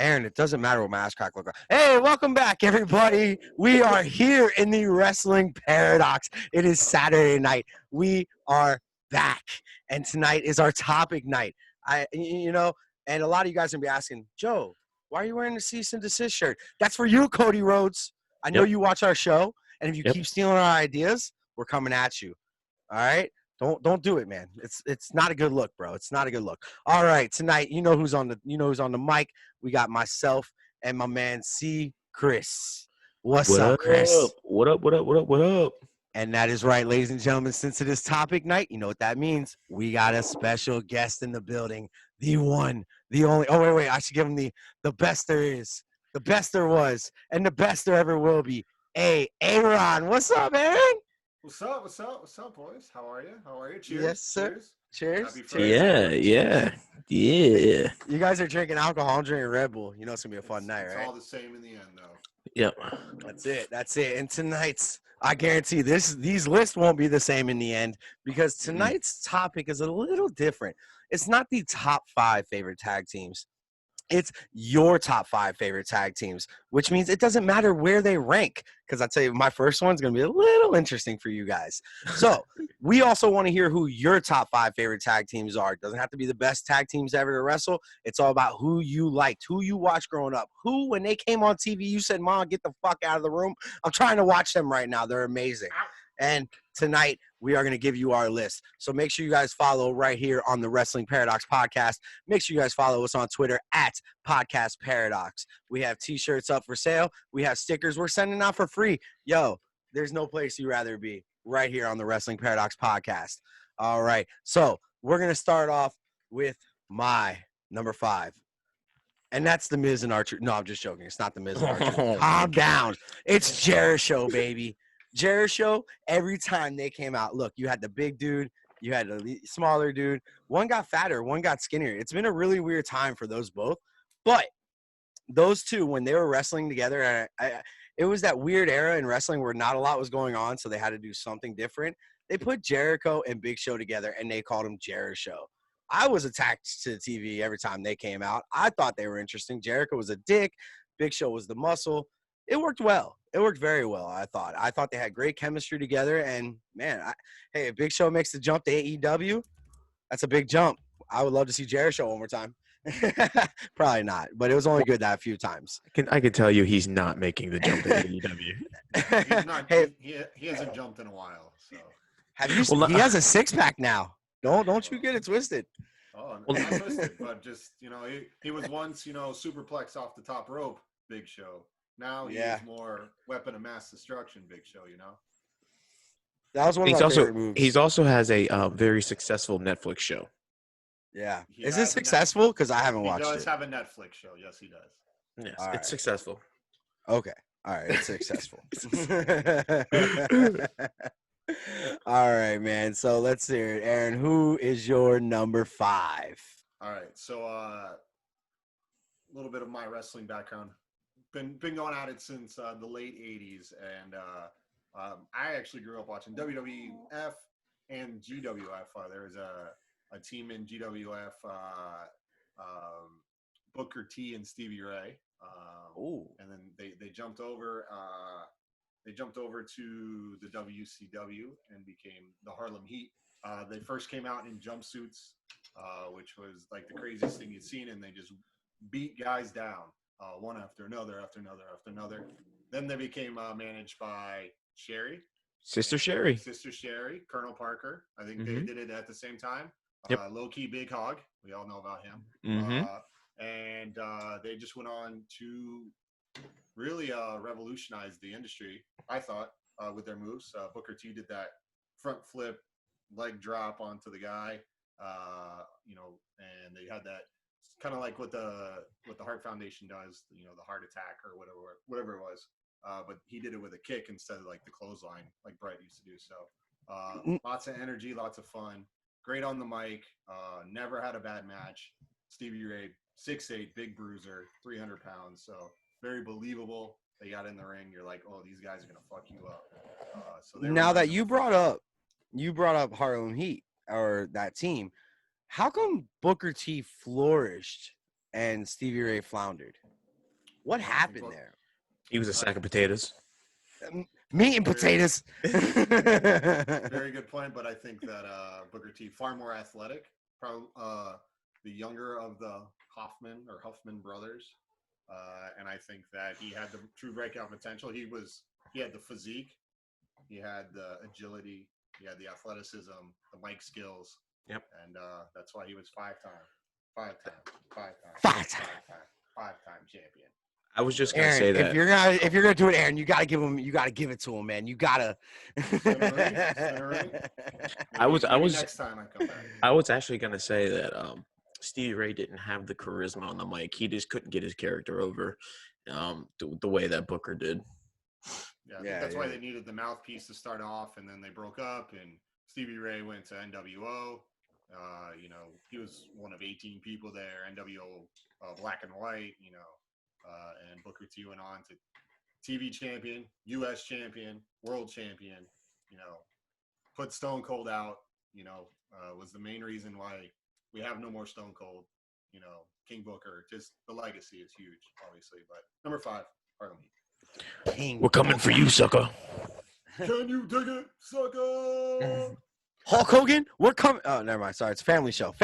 Aaron, it doesn't matter what my ass crack look like. Hey, welcome back, everybody. We are here in the Wrestling Paradox. It is Saturday night. We are back, and tonight is our topic night. And a lot of you guys are gonna be asking, Joe, why are you wearing the cease and desist shirt? That's for you, Cody Rhodes. I know Yep. you watch our show, and if you Yep. keep stealing our ideas, we're coming at you. All right. Don't do it, man. It's not a good look, bro. It's not a good look. All right, tonight, you know who's on the mic. We got myself and my man C. Chris. What's What up, up? Chris? What up? What up? What up? What up? And that is right, ladies and gentlemen. Since it is topic night, you know what that means. We got a special guest in the building. The one, the only. Oh, wait. I should give him the best there is, the best there was, and the best there ever will be. Hey, Aaron, what's up, Aaron? What's up? What's up? What's up, boys? How are you? How are you? Cheers. Yes, sir. Cheers. Happy Friday. Yeah. You guys are drinking alcohol. I'm drinking Red Bull. You know it's gonna be a fun night, it's right? all the same in the end, though. Yep. That's it. And tonight's, I guarantee these lists won't be the same in the end because tonight's topic is a little different. It's not the top 5 favorite tag teams. It's your top 5 favorite tag teams, which means it doesn't matter where they rank. Because I tell you, my first one's going to be a little interesting for you guys. So we also want to hear who your top 5 favorite tag teams are. It doesn't have to be the best tag teams ever to wrestle. It's all about who you liked, who you watched growing up, who, when they came on TV, you said, Mom, get the fuck out of the room. I'm trying to watch them right now. They're amazing. And tonight, we are going to give you our list. So make sure you guys follow right here on the Wrestling Paradox podcast. Make sure you guys follow us on Twitter at Podcast Paradox. We have T-shirts up for sale. We have stickers we're sending out for free. Yo, there's no place you'd rather be right here on the Wrestling Paradox podcast. All right. So we're going to start off with my number 5. And that's the Miz and Archer. No, I'm just joking. It's not the Miz and Archer. Calm down. It's Jericho, baby. Jericho, every time they came out, look, you had the big dude, you had the smaller dude. One got fatter, one got skinnier. It's been a really weird time for those both. But those two, when they were wrestling together, it was that weird era in wrestling where not a lot was going on, so they had to do something different. They put Jericho and Big Show together, and they called him Jericho. I was attached to the TV every time they came out. I thought they were interesting. Jericho was a dick. Big Show was the muscle. It worked well. It worked very well, I thought. I thought they had great chemistry together. And, man, hey, if Big Show makes the jump to AEW, that's a big jump. I would love to see Jericho one more time. Probably not, but it was only good that few times. I can tell you he's not making the jump to AEW. He's not. Hey, he hasn't jumped in a while. So. Have you? Well, he has a 6-pack now. Don't you get it twisted. Oh, not twisted, but just he was once superplex off the top rope, Big Show. Now he's more weapon of mass destruction, Big Show. That was one of my favorite moves. He's also has a very successful Netflix show. Yeah. Is it successful? Because I haven't watched it. He does have a Netflix show. Yes, he does. Yes, it's successful. Okay. All right. It's successful. All right, man. So let's hear it. Aaron, who is your number 5? All right. So a little bit of my wrestling background. Been going at it since the late 80s. And I actually grew up watching WWF and GWF. There was a team in GWF, Booker T and Stevie Ray. And then they jumped over. They jumped over to the WCW and became the Harlem Heat. They first came out in jumpsuits, which was like the craziest thing you'd seen, and they just beat guys down one after another, after another, after another. Then they became managed by Sister Sherry, Colonel Parker. I think they did it at the same time. Yep. Low Key Big Hog. We all know about him. And they just went on to really revolutionize the industry, I thought, with their moves. Booker T did that front flip leg drop onto the guy, and they had that kind of like what the Heart Foundation does, the heart attack or whatever it was. But he did it with a kick instead of like the clothesline, like Brett used to do. So lots of energy, lots of fun. Great on the mic. Never had a bad match. Stevie Ray, 6'8", big bruiser, 300 pounds. So very believable. They got in the ring. You're like, oh, these guys are gonna fuck you up. So now that you brought up Harlem Heat or that team, how come Booker T flourished and Stevie Ray floundered? What I think happened there? He was a sack of potatoes. Meat and potatoes. Very good point, but I think that Booker T far more athletic, probably the younger of the Huffman brothers, and I think that he had the true breakout potential. He had the physique, he had the agility, he had the athleticism, the mic skills. Yep. And that's why he was five-time champion. I was just gonna Aaron, say that. if you're gonna do it, Aaron, you gotta give it to him, man. You gotta. I was next time I come back. I was actually gonna say that Stevie Ray didn't have the charisma on the mic. He just couldn't get his character over the way that Booker did. Yeah, I think that's why they needed the mouthpiece to start off, and then they broke up, and Stevie Ray went to NWO. He was one of 18 people there. NWO Black and White, and Booker T went on to TV champion, U.S. champion, world champion. Put Stone Cold out. Was the main reason why we have no more Stone Cold. King Booker. Just the legacy is huge, obviously. But number 5, Harlem Heat. King We're coming for you, sucker. Can you dig it, sucker? Hulk Hogan, we're coming. Oh, never mind. Sorry, it's a family show.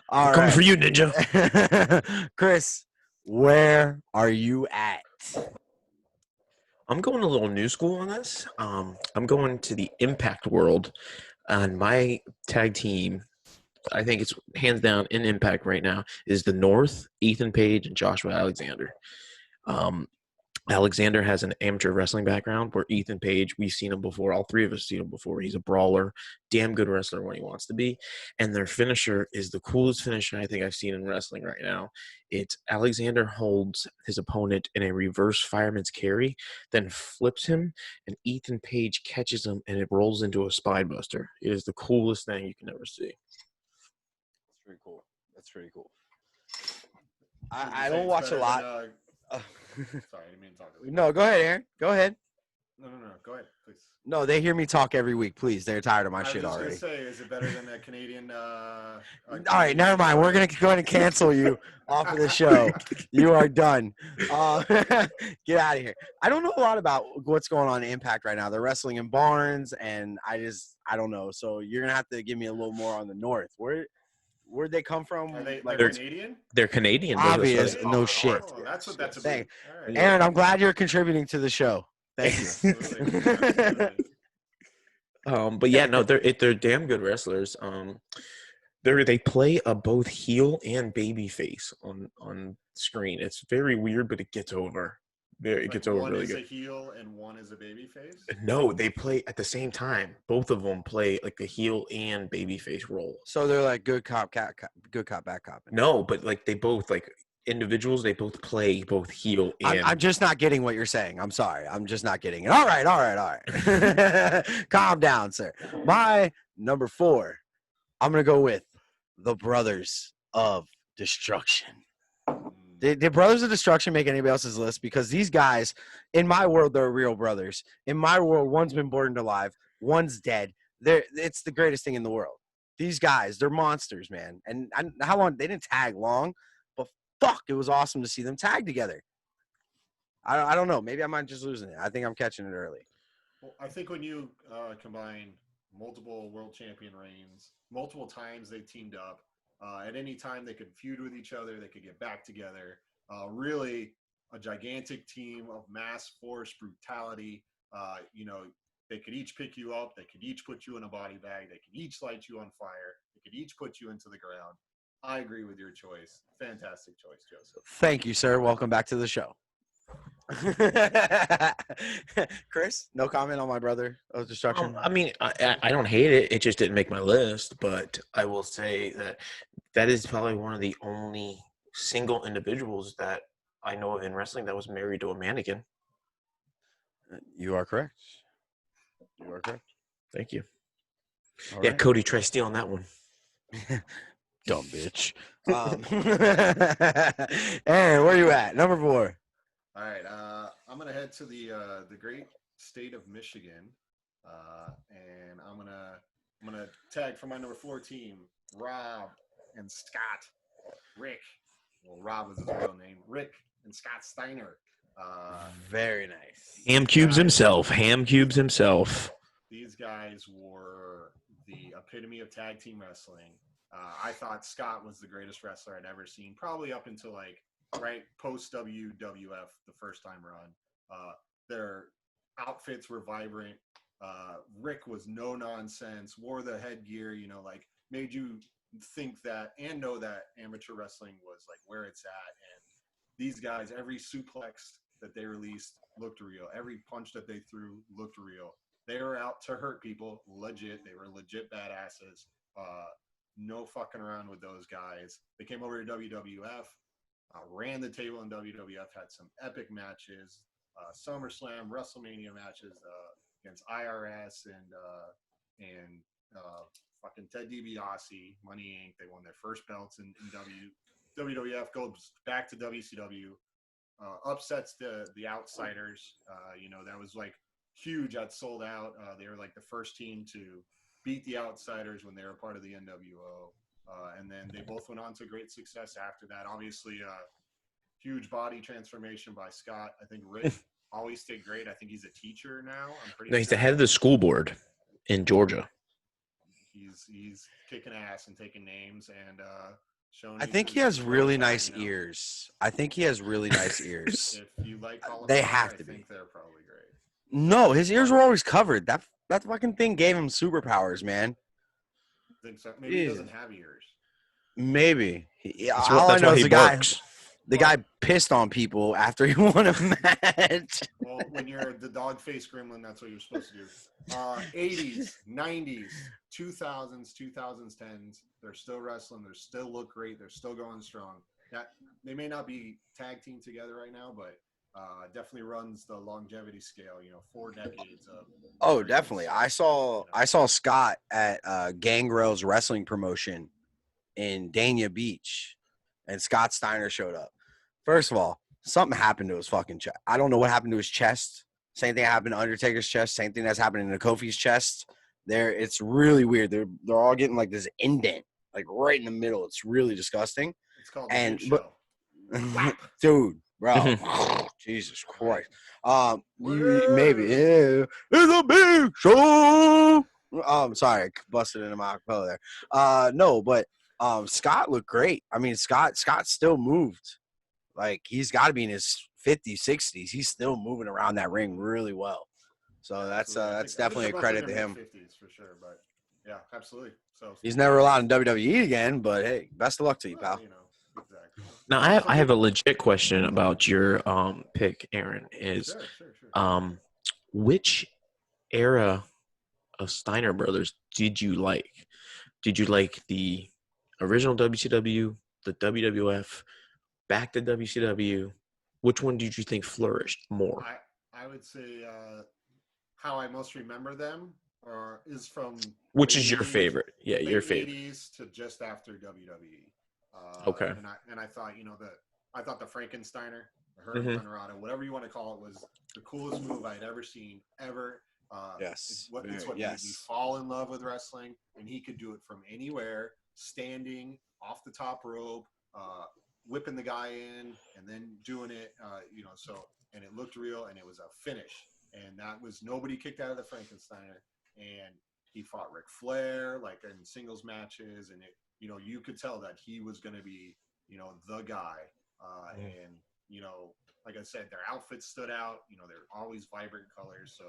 All Coming right. for you, Ninja. Chris, where are you at? I'm going a little new school on this. I'm going to the Impact world, and my tag team, I think it's hands down in Impact right now, is the North, Ethan Page and Joshua Alexander. Alexander has an amateur wrestling background where Ethan Page, we've seen him before. All three of us seen him before. He's a brawler, damn good wrestler when he wants to be. And their finisher is the coolest finisher I think I've seen in wrestling right now. It's Alexander holds his opponent in a reverse fireman's carry, then flips him, and Ethan Page catches him, and it rolls into a spine buster. It is the coolest thing you can ever see. That's pretty cool. I don't watch a lot. Sorry, I didn't mean to talk. No, go ahead, Aaron. Go ahead. No. Go ahead, please. No, they hear me talk every week. Please, they're tired of my shit already. I was just going to say, is it better than a Canadian? All right, never mind. We're going to go ahead and cancel you off of the show. You are done. Get out of here. I don't know a lot about what's going on in Impact right now. They're wrestling in barns, and I don't know. So you're going to have to give me a little more on the North. Where'd they come from? Are they like, Canadian? They're Canadian. Obvious. No shit. Oh, that's what that's about. Thank All right. Aaron, I'm glad you're contributing to the show. Thank you. Absolutely. But yeah, no, they're damn good wrestlers. They play a both heel and baby face on screen. It's very weird, but it gets over. It gets over really good. One is a heel and one is a baby face? No, they play at the same time. Both of them play like a heel and baby face role. So they're like good cop, bad cop. No, but like they both like individuals. They both play both heel and. I'm just not getting what you're saying. I'm sorry. I'm just not getting it. All right. Calm down, sir. My number 4, I'm going to go with the Brothers of Destruction. Did Brothers of Destruction make anybody else's list? Because these guys, in my world, they're real brothers. In my world, one's been burned alive, one's dead. It's the greatest thing in the world. These guys, they're monsters, man. And how long? They didn't tag long, but fuck, it was awesome to see them tag together. I don't know. Maybe I might just losing it. I think I'm catching it early. Well, I think when you combine multiple world champion reigns, multiple times they teamed up, at any time they could feud with each other, they could get back together. Really a gigantic team of mass force brutality. They could each pick you up. They could each put you in a body bag. They could each light you on fire. They could each put you into the ground. I agree with your choice. Fantastic choice, Joseph. Thank you, sir. Welcome back to the show. Chris, no comment on my Brother of Destruction? I mean, I don't hate it. It just didn't make my list, but I will say that is probably one of the only single individuals that I know of in wrestling that was married to a mannequin. You are correct. Thank you. All Yeah, right. Cody, try stealing that one. Dumb bitch. Aaron, where you at? Number 4. All right, I'm gonna head to the great state of Michigan, and I'm gonna tag for my number 4 team, Rob and Scott, Rick, well, Rob was his real name, Rick and Scott Steiner. Very nice. Ham Cubes himself. These guys were the epitome of tag team wrestling. I thought Scott was the greatest wrestler I'd ever seen, probably up until like right post WWF, the first time run. Their outfits were vibrant. Rick was no nonsense, wore the headgear, you know, like made you think that and know that amateur wrestling was like where it's at. And these guys, every suplex that they released looked real. Every punch that they threw looked real. They were out to hurt people, legit. They were legit badasses. No fucking around with those guys. They came over to WWF, ran the table in WWF, had some epic matches, SummerSlam, WrestleMania matches against IRS and fucking Ted DiBiase, Money Inc. They won their first belts in WWF. Goes back to WCW, upsets the Outsiders. You know, that was like huge. That sold out. They were like the first team to beat the Outsiders when they were part of the NWO. And then they both went on to great success after that. Obviously, huge body transformation by Scott. I think Rick always stayed great. I think he's a teacher now. I'm pretty No, he's sure. the head of the school board in Georgia. He's kicking ass and taking names and showing. I think he has really nice ears. I think he has really nice ears. If you like Harlem They Heat, have I to be. think they're probably great. No, his ears were always covered. That fucking thing gave him superpowers, man. I think so. Maybe he doesn't have ears. Maybe. That's All I know is he the guy. barks. The guy pissed on people after he won a match. Well, when you're the dog face gremlin, that's what you're supposed to do. 80s, 90s, 2000s, 2010s, they're still wrestling. They still look great. They're still going strong. They may not be tag team together right now, but definitely runs the longevity scale. You know, 4 decades of. Oh, definitely. I saw Scott at Gangrel's wrestling promotion in Dania Beach, and Scott Steiner showed up. First of all, something happened to his fucking chest. I don't know what happened to his chest. Same thing happened to Undertaker's chest. Same thing that's happening to Kofi's chest. It's really weird. They're all getting like this indent, like right in the middle. It's really disgusting. It's called the Big Show. Dude, bro, Jesus Christ. Maybe it's a big show. Sorry, I busted into my acapella there. No, but Scott looked great. I mean, Scott still moved. Like, he's got to be in his 50s, 60s. He's still moving around that ring really well. So that's definitely a credit to him. 50s for sure, but yeah, absolutely. So He's never allowed in WWE again, but hey, best of luck to you, pal. You know, exactly. Now, I have a legit question about your pick, Aaron. Is Sure. which era of Steiner Brothers did you like? Did you like the original WCW, the WWF, back to WCW? Which one did you think flourished more? I would say how I most remember them is from which is your favorite? Yeah, your favorite. 80s to just after WWE. Okay. And I thought, you know, I thought the Frankensteiner, the Hurricane Rado, whatever you want to call it, was the coolest move I'd ever seen ever. Yes. It's what made me fall in love with wrestling, and he could do it from anywhere, standing off the top rope, whipping the guy in, and then doing it, you know, so, and it looked real, and it was a finish, and that was, nobody kicked out of the Frankensteiner, and he fought Ric Flair, like, in singles matches, and it, you know, you could tell that he was going to be, you know, the guy, and, you know, like I said, their outfits stood out, you know, they're always vibrant colors, so,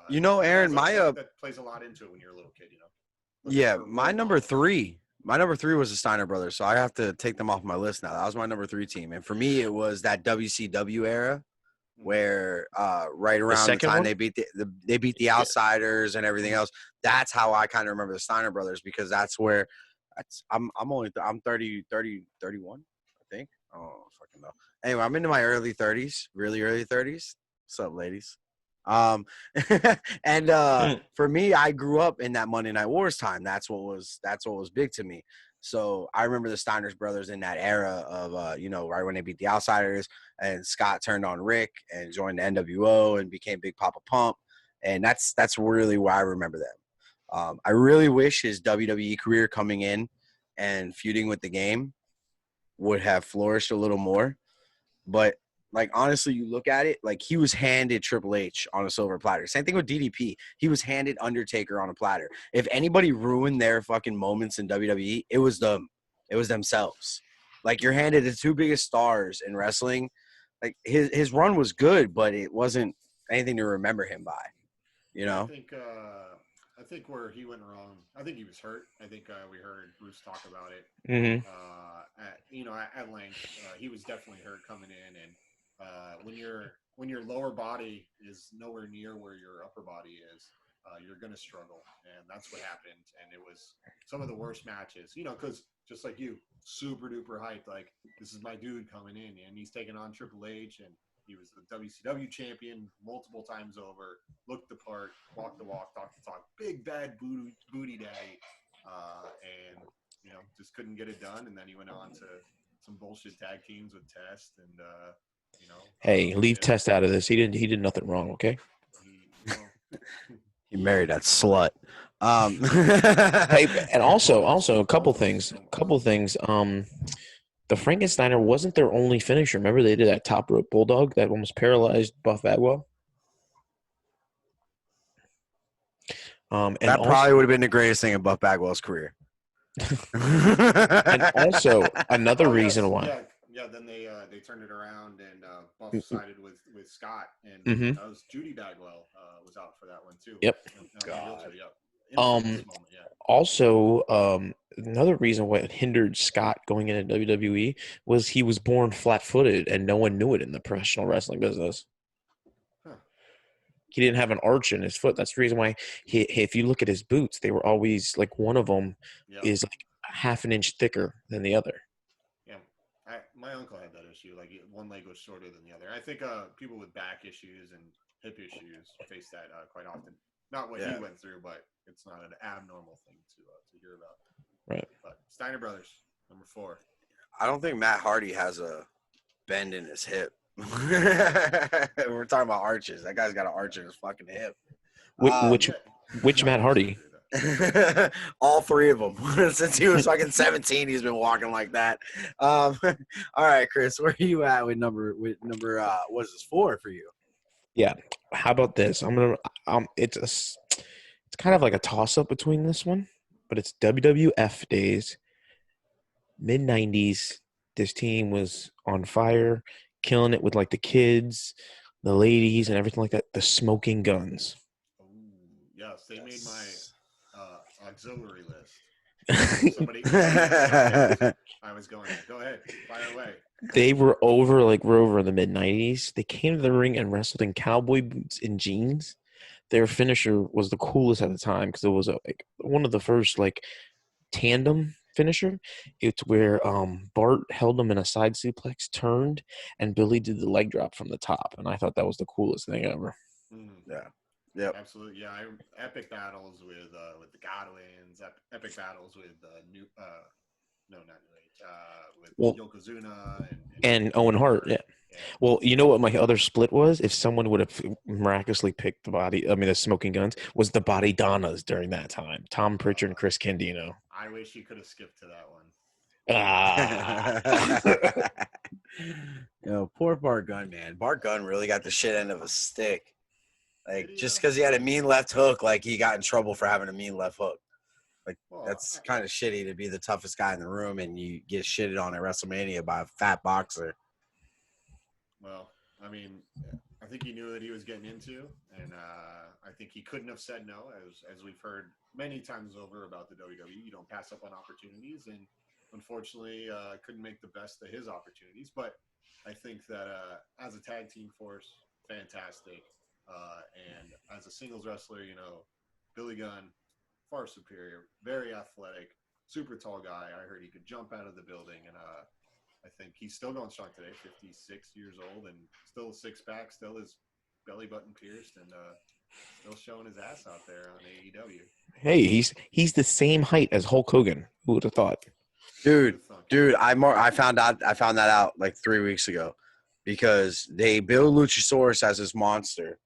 you know, Aaron, that plays a lot into it when you're a little kid, you know. Yeah, my number 3. My number 3 was the Steiner Brothers, so I have to take them off my list now. That was my number 3 team, and for me, it was that WCW era, where right around the time they beat the Outsiders and everything else. That's how I kind of remember the Steiner Brothers, because that's where I'm 30, 31, I think. I don't fucking know. Anyway, I'm into my early 30s, really early 30s. What's up, ladies? And for me, I grew up in that Monday Night Wars time. That's what was big to me. So I remember the Steiner Brothers in that era of, you know, right when they beat the Outsiders, and Scott turned on Rick and joined the NWO and became Big Papa Pump. And that's really why I remember them. I really wish his WWE career coming in and feuding with the Game would have flourished a little more. But like honestly, you look at it, like he was handed Triple H on a silver platter. Same thing with DDP. He was handed Undertaker on a platter. If anybody ruined their fucking moments in WWE, it was them. It was themselves. Like you're handed the two biggest stars in wrestling. Like his run was good, but it wasn't anything to remember him by. You know? I think where he went wrong. I think he was hurt. I think we heard Bruce talk about it. Mm-hmm. At length. He was definitely hurt coming in, and when your lower body is nowhere near where your upper body is, you're gonna struggle, and that's what happened. And it was some of the worst matches. Because just like you, super duper hyped. Like this is my dude coming in, and he's taking on Triple H, and he was the WCW champion multiple times over, looked the part, walked the walk, talked the talk, big bad booty daddy, and just couldn't get it done. And then he went on to some bullshit tag teams with Test, and Hey, leave Test out of this. He did nothing wrong. Okay. He married that slut. Hey, and also a couple things. The Frankensteiner wasn't their only finisher. Remember they did that top rope bulldog that almost paralyzed Buff Bagwell? That probably would have been the greatest thing in Buff Bagwell's career. And also another reason why. Yeah, then they turned it around, and Buff sided with Scott, and that was Judy Bagwell was out for that one too. Yep. God. Also, another reason why it hindered Scott going into WWE was he was born flat-footed, and no one knew it in the professional wrestling business. Huh. He didn't have an arch in his foot. That's the reason why if you look at his boots, they were always like one of them is like half an inch thicker than the other. Yeah, my uncle had that issue. Like one leg was shorter than the other. I think people with back issues and hip issues face that quite often. Not what he went through, but it's not an abnormal thing to hear about. Right. But Steiner Brothers, number 4. I don't think Matt Hardy has a bend in his hip. We're talking about arches. That guy's got an arch in his fucking hip. Which Matt Hardy? All three of them. Since he was fucking 17, he's been walking like that. All right, Chris, where are you at with number what is this 4 for you? Yeah. How about this? I'm gonna. It's kind of like a toss up between this one, but it's WWF days, mid '90s. This team was on fire, killing it with like the kids, the ladies, and everything like that. The Smoking Guns. Oh, yes, they made my auxiliary list. Somebody I was going. Go ahead, fire away. They were over in the mid '90s. They came to the ring and wrestled in cowboy boots and jeans. Their finisher was the coolest at the time because it was one of the first tandem finisher. It's where Bart held them in a side suplex, turned, and Billy did the leg drop from the top, and I thought that was the coolest thing ever. Yeah. Yep. Absolutely. Yeah. Epic battles with the Godwins. Epic battles with not New Age. With Yokozuna and Owen Hart. Yeah. Well, you know what my other split was? If someone would have miraculously picked the Smoking Guns, was the Body Donnas during that time. Tom Pritchard and Chris Candido. I wish you could have skipped to that one. Poor Bart Gunn, man. Bart Gunn really got the shit end of a stick. Just because he had a mean left hook, he got in trouble for having a mean left hook. That's kind of shitty to be the toughest guy in the room and you get shitted on at WrestleMania by a fat boxer. Well, I mean, I think he knew that he was getting into, and I think he couldn't have said no, as we've heard many times over about the WWE. You don't pass up on opportunities, and unfortunately, couldn't make the best of his opportunities. But I think that as a tag team force, fantastic, and as a singles wrestler, Billy Gunn, far superior, very athletic, super tall guy. I heard he could jump out of the building, and I think he's still going strong today, 56 years old, and still a six-pack, still his belly button pierced, and still showing his ass out there on AEW. Hey, he's the same height as Hulk Hogan. Who would have thought? Dude, I found that out 3 weeks ago because they build Luchasaurus as this monster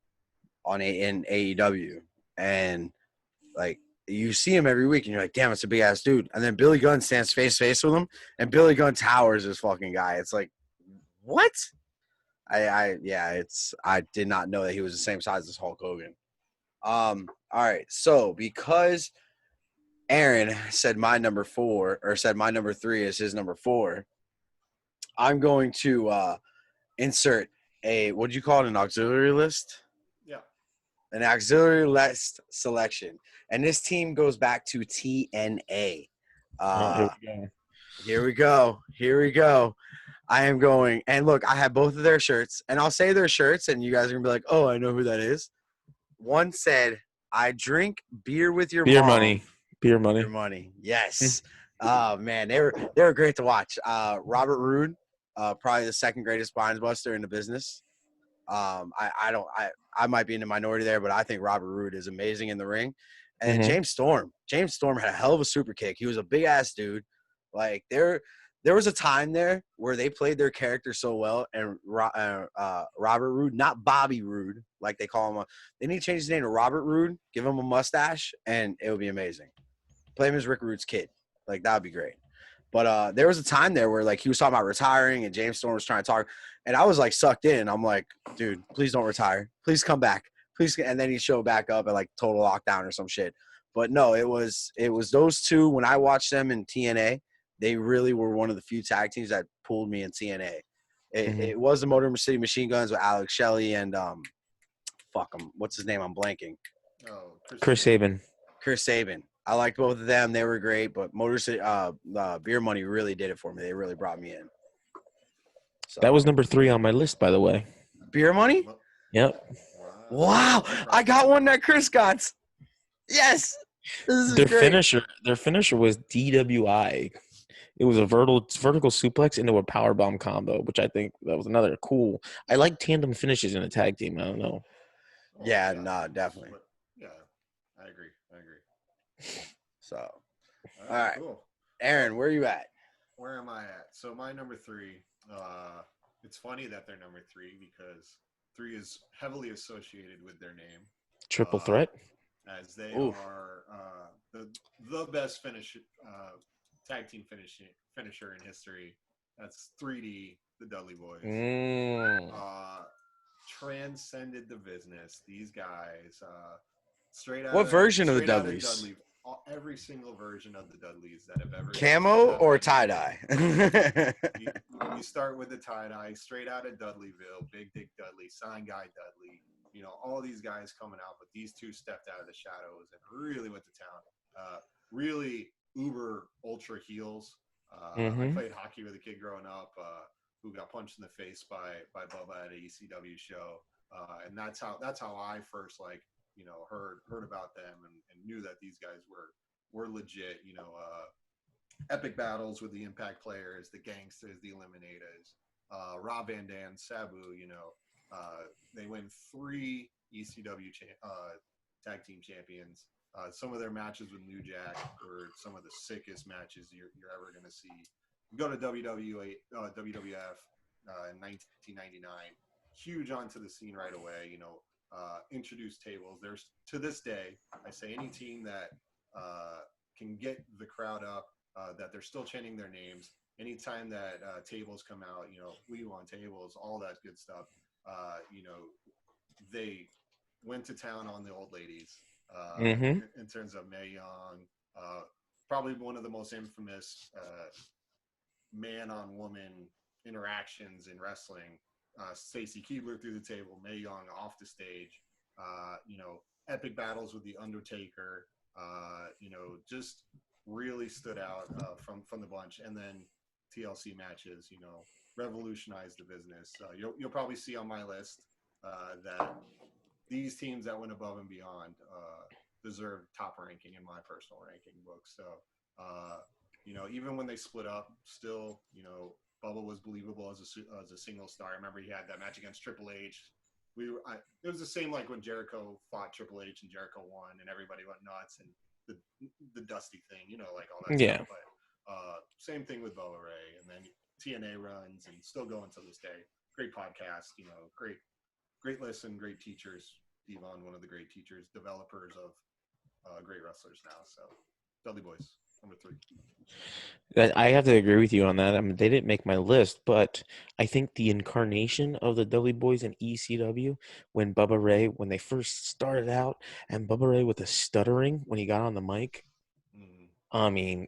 in AEW, and you see him every week, and you're like, damn, it's a big ass dude. And then Billy Gunn stands face to face with him, and Billy Gunn towers this fucking guy. It's like, what? I did not know that he was the same size as Hulk Hogan. All right, so because Aaron said my number 4, or said my number 3 is his number 4, I'm going to insert what did you call it, an auxiliary list? Yeah. An auxiliary list selection. And this team goes back to TNA. Here we go. I am going, and look, I have both of their shirts, and I'll say their shirts, and you guys are going to be like, oh, I know who that is. One said, I drink beer with your Beer mom. money. Beer money. Beer money. Yes. Oh, man, they were great to watch. Robert Roode, probably the second greatest spine buster in the business. I might be in the minority there, but I think Robert Roode is amazing in the ring. And James Storm had a hell of a super kick. He was a big ass dude. Like there was a time there where they played their character so well, and Robert Roode, not Bobby Roode, like they call him. They need to change his name to Robert Roode, give him a mustache, and it would be amazing. Play him as Rick Rude's kid. Like that would be great. But there was a time there where like he was talking about retiring, and James Storm was trying to talk, and I was like sucked in. I'm like, dude, please don't retire. Please come back. Please. And then he showed back up at like Total Lockdown or some shit. But no, it was those two. When I watched them in TNA, they really were one of the few tag teams that pulled me in TNA. It was the Motor City Machine Guns with Alex Shelley and fuck him. What's his name? I'm blanking. Oh, Chris Sabin. Chris Sabin. I liked both of them. They were great, but Motor City, Beer Money really did it for me. They really brought me in. So. That was number 3 on my list, by the way. Beer Money? Yep. Wow. I got one that Chris got. Yes. This is Their great. finisher was DWI. It was a vertical suplex into a powerbomb combo, which I think that was another cool. I like tandem finishes in a tag team. I don't know. Yeah, no, definitely. But, yeah, I agree. So, all right. Cool. Aaron, where are you at? Where am I at? So my number 3, it's funny that they're number 3 because 3 is heavily associated with their name. Triple threat? As they are the best tag team finisher in history. That's 3D, the Dudley Boys. Transcended the business. These guys, straight out. What version of the Dudleys? Dudley, every single version of the Dudleys that have ever. Camo or tie dye? you start with the tie dye, straight out of Dudleyville, Big Dick Dudley, Sign Guy Dudley. You know, all these guys coming out, but these two stepped out of the shadows and really went to town. Really uber ultra heels. I played hockey with a kid growing up who got punched in the face by Bubba at a ECW show, and that's how I first heard about them and knew that these guys were legit. You know, Epic Battles with the Impact Players, the Gangsters, the Eliminators, Rob Van Dam, Sabu. You know. They win 3 ECW tag team champions. Some of their matches with New Jack were some of the sickest matches you're ever going to see. You go to WWF in 1999, huge onto the scene right away. You know, introduced tables. There's to this day, I say any team that can get the crowd up, that they're still chanting their names. Anytime that tables come out, you know, we want tables, all that good stuff. You know, they went to town on the old ladies in terms of Mae Young, probably one of the most infamous man-on-woman interactions in wrestling. Stacy Keibler through the table, Mae Young off the stage. You know, Epic Battles with the Undertaker. You know, just really stood out from the bunch. And then TLC matches, you know, revolutionized the business. You'll probably see on my list that these teams that went above and beyond deserve top ranking in my personal ranking book. So, you know, even when they split up, still, you know, Bubba was believable as a single star. I remember he had that match against Triple H. It was the same like when Jericho fought Triple H and Jericho won and everybody went nuts and the Dusty thing, you know, like all that stuff. But same thing with Bubba Ray, and then TNA runs and still going to this day. Great podcast, you know, great listen, great teachers. Devon, one of the great teachers, developers of great wrestlers now. So Dudley Boys, number 3. I have to agree with you on that. I mean, they didn't make my list, but I think the incarnation of the Dudley Boys in ECW when Bubba Ray, when they first started out, and Bubba Ray with the stuttering when he got on the mic, I mean,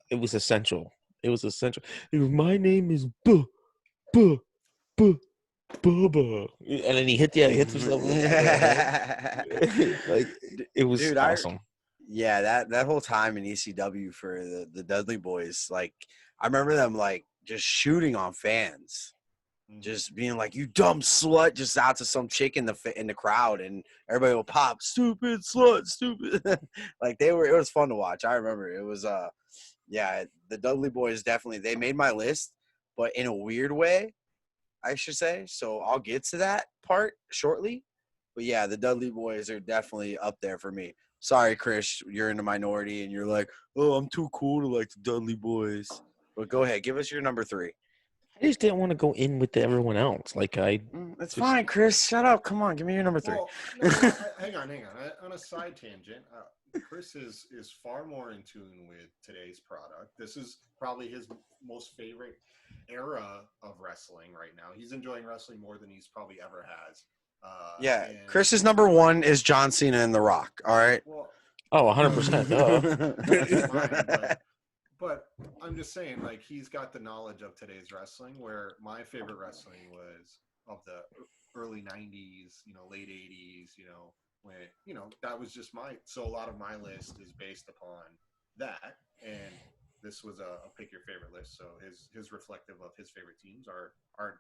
it was essential. It was essential. My name is Bubba. Bubba. And then he hits himself with that. Like, it was Dude, awesome. that whole time in ECW for the Dudley Boys, like I remember them like just shooting on fans, just being like, "You dumb slut," just out to some chick in the crowd, and everybody will pop, "Stupid slut, stupid." Like it was fun to watch. I remember it was the Dudley Boys definitely they made my list, but in a weird way, I should say. So I'll get to that part shortly. But yeah, the Dudley Boys are definitely up there for me. Sorry, Chris, you're in the minority and you're like, oh, I'm too cool to like the Dudley Boys. But go ahead, give us your number 3. I just didn't want to go in with everyone else. Like It's fine, Chris. Shut up. Come on, give me your number 3. Well, no, hang on. On a side tangent, Chris is far more in tune with today's product. This is probably his most favorite era of wrestling right now. He's enjoying wrestling more than he's probably ever has. Chris's number 1 is John Cena and The Rock. All right. Well, 100%. That's fine, but I'm just saying, like, he's got the knowledge of today's wrestling, where my favorite wrestling was of the early 90s, late 80s, when, that was just so a lot of my list is based upon that. And this was a pick your favorite list. So his reflective of his favorite teams are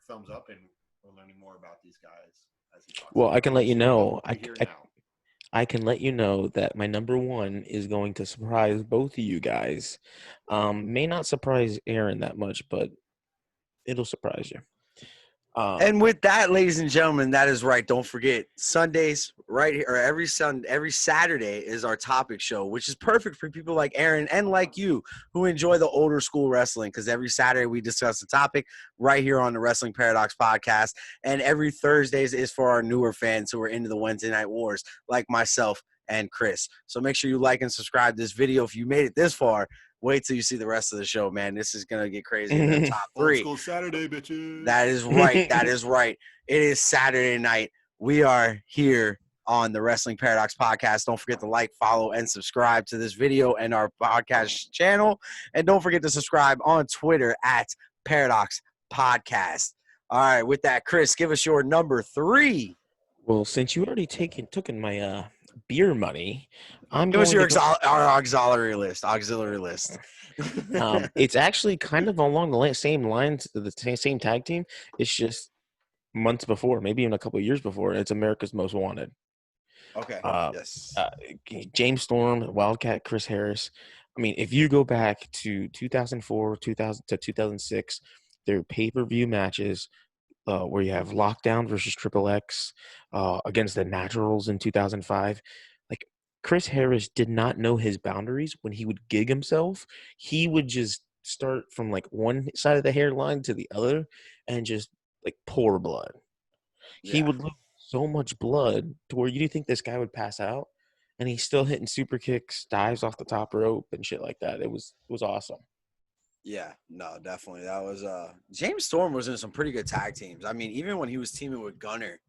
thumbs up, and we're learning more about these guys as he talks. Well, I can let you know. I I can let you know that my number 1 is going to surprise both of you guys. May not surprise Aaron that much, but it'll surprise you. And with that, ladies and gentlemen, that is right. Don't forget, Sundays right here, or every Saturday is our topic show, which is perfect for people like Aaron and like you who enjoy the older school wrestling, because every Saturday we discuss a topic right here on the Wrestling Paradox podcast. And every Thursdays is for our newer fans who are into the Wednesday Night Wars, like myself and Chris. So make sure you like and subscribe to this video if you made it this far. Wait till you see the rest of the show, man. This is going to get crazy in the top 3. Old school Saturday, bitches. That is right. That is right. It is Saturday night. We are here on the Wrestling Paradox podcast. Don't forget to like, follow, and subscribe to this video and our podcast channel. And don't forget to subscribe on Twitter at Paradox Podcast. All right. With that, Chris, give us your number 3. Well, since you already taken my beer money, I'm Give us going your our auxiliary list. Auxiliary list. It's actually kind of along the same lines, the same tag team. It's just months before, maybe even a couple of years before. It's America's Most Wanted. Okay. Yes. James Storm, Wildcat, Chris Harris. I mean, if you go back to 2004, 2000 to 2006, their pay-per-view matches where you have Lockdown versus Triple X against the Naturals in 2005. Like, Chris Harris did not know his boundaries when he would gig himself. He would just start from like one side of the hairline to the other and just like pour blood. Yeah. He would lose so much blood to where you think this guy would pass out, and he's still hitting super kicks, dives off the top rope, and shit like that. It was awesome. Yeah, no, definitely. That was James Storm was in some pretty good tag teams. I mean, even when he was teaming with Gunner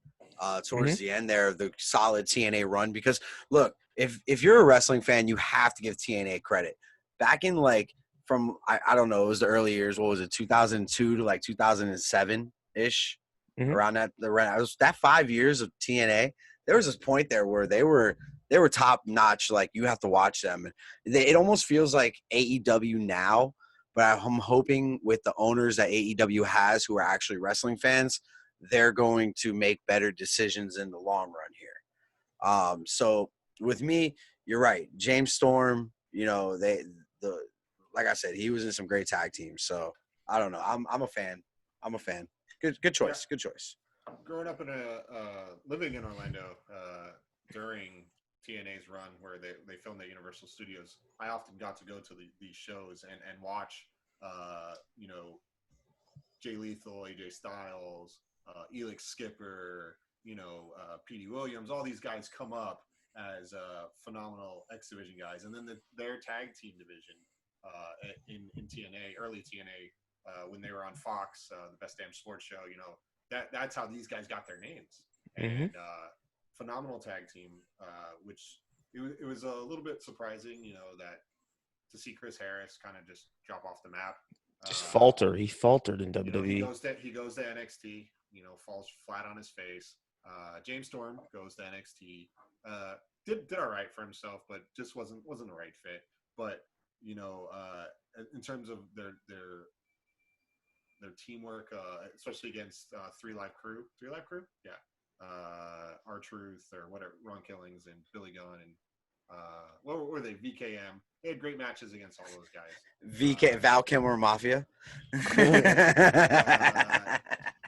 towards the end there, the solid TNA run. Because look, if you're a wrestling fan, you have to give TNA credit. Back in like from I don't know, it was the early years. What was it, 2002 to like 2007 ish, around that that 5 years of TNA. There was this point there where they were top notch. Like, you have to watch them. It almost feels like AEW now. But I'm hoping with the owners that AEW has who are actually wrestling fans, they're going to make better decisions in the long run here. So with me, you're right. James Storm, like I said, he was in some great tag teams. So I don't know. I'm a fan. I'm a fan. Good choice. Good choice. Growing up living in Orlando during TNA's run, where they filmed at Universal Studios, I often got to go to these shows and watch, Jay Lethal, AJ Styles, Elix Skipper, Petey Williams, all these guys come up as phenomenal X Division guys, and then their tag team division in TNA, early TNA, when they were on Fox, the Best Damn Sports Show. That's how these guys got their names. And phenomenal tag team, which it was a little bit surprising, that to see Chris Harris kind of just drop off the map. Just falter. He faltered in WWE. He goes to NXT, falls flat on his face. James Storm goes to NXT. Did all right for himself, but just wasn't the right fit. But in terms of their teamwork, especially against Three Live Crew, yeah, R-Truth or whatever, Ron Killings and Billy Gunn and what were they? VKM. They had great matches against all those guys. Val Kilmer Mafia.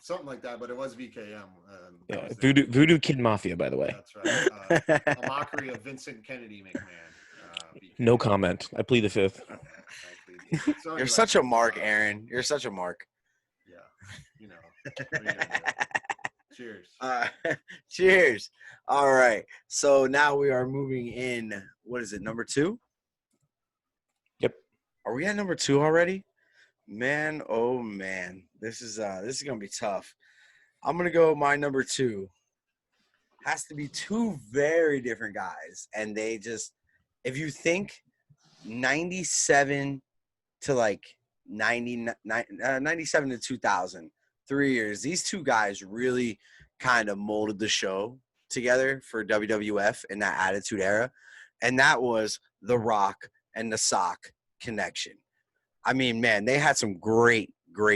Something like that, but it was VKM. Yeah, Voodoo Kid Mafia, by the way. That's right. A mockery of Vincent Kennedy McMahon. No comment. I plead the fifth. So You're such a mark, Aaron. You're such a mark. Yeah. What are you gonna do? Cheers. Cheers. All right. So now we are moving in. What is it? Number 2? Yep. Are we at number 2 already? Man, oh man. This is gonna be tough. I'm gonna go my number 2. Has to be 2 very different guys. And they just, if you think 97 to like 97 to 2000, 3 years, these 2 guys really kind of molded the show together for WWF in that Attitude Era. And that was The Rock and the Sock connection. I mean, man, they had some great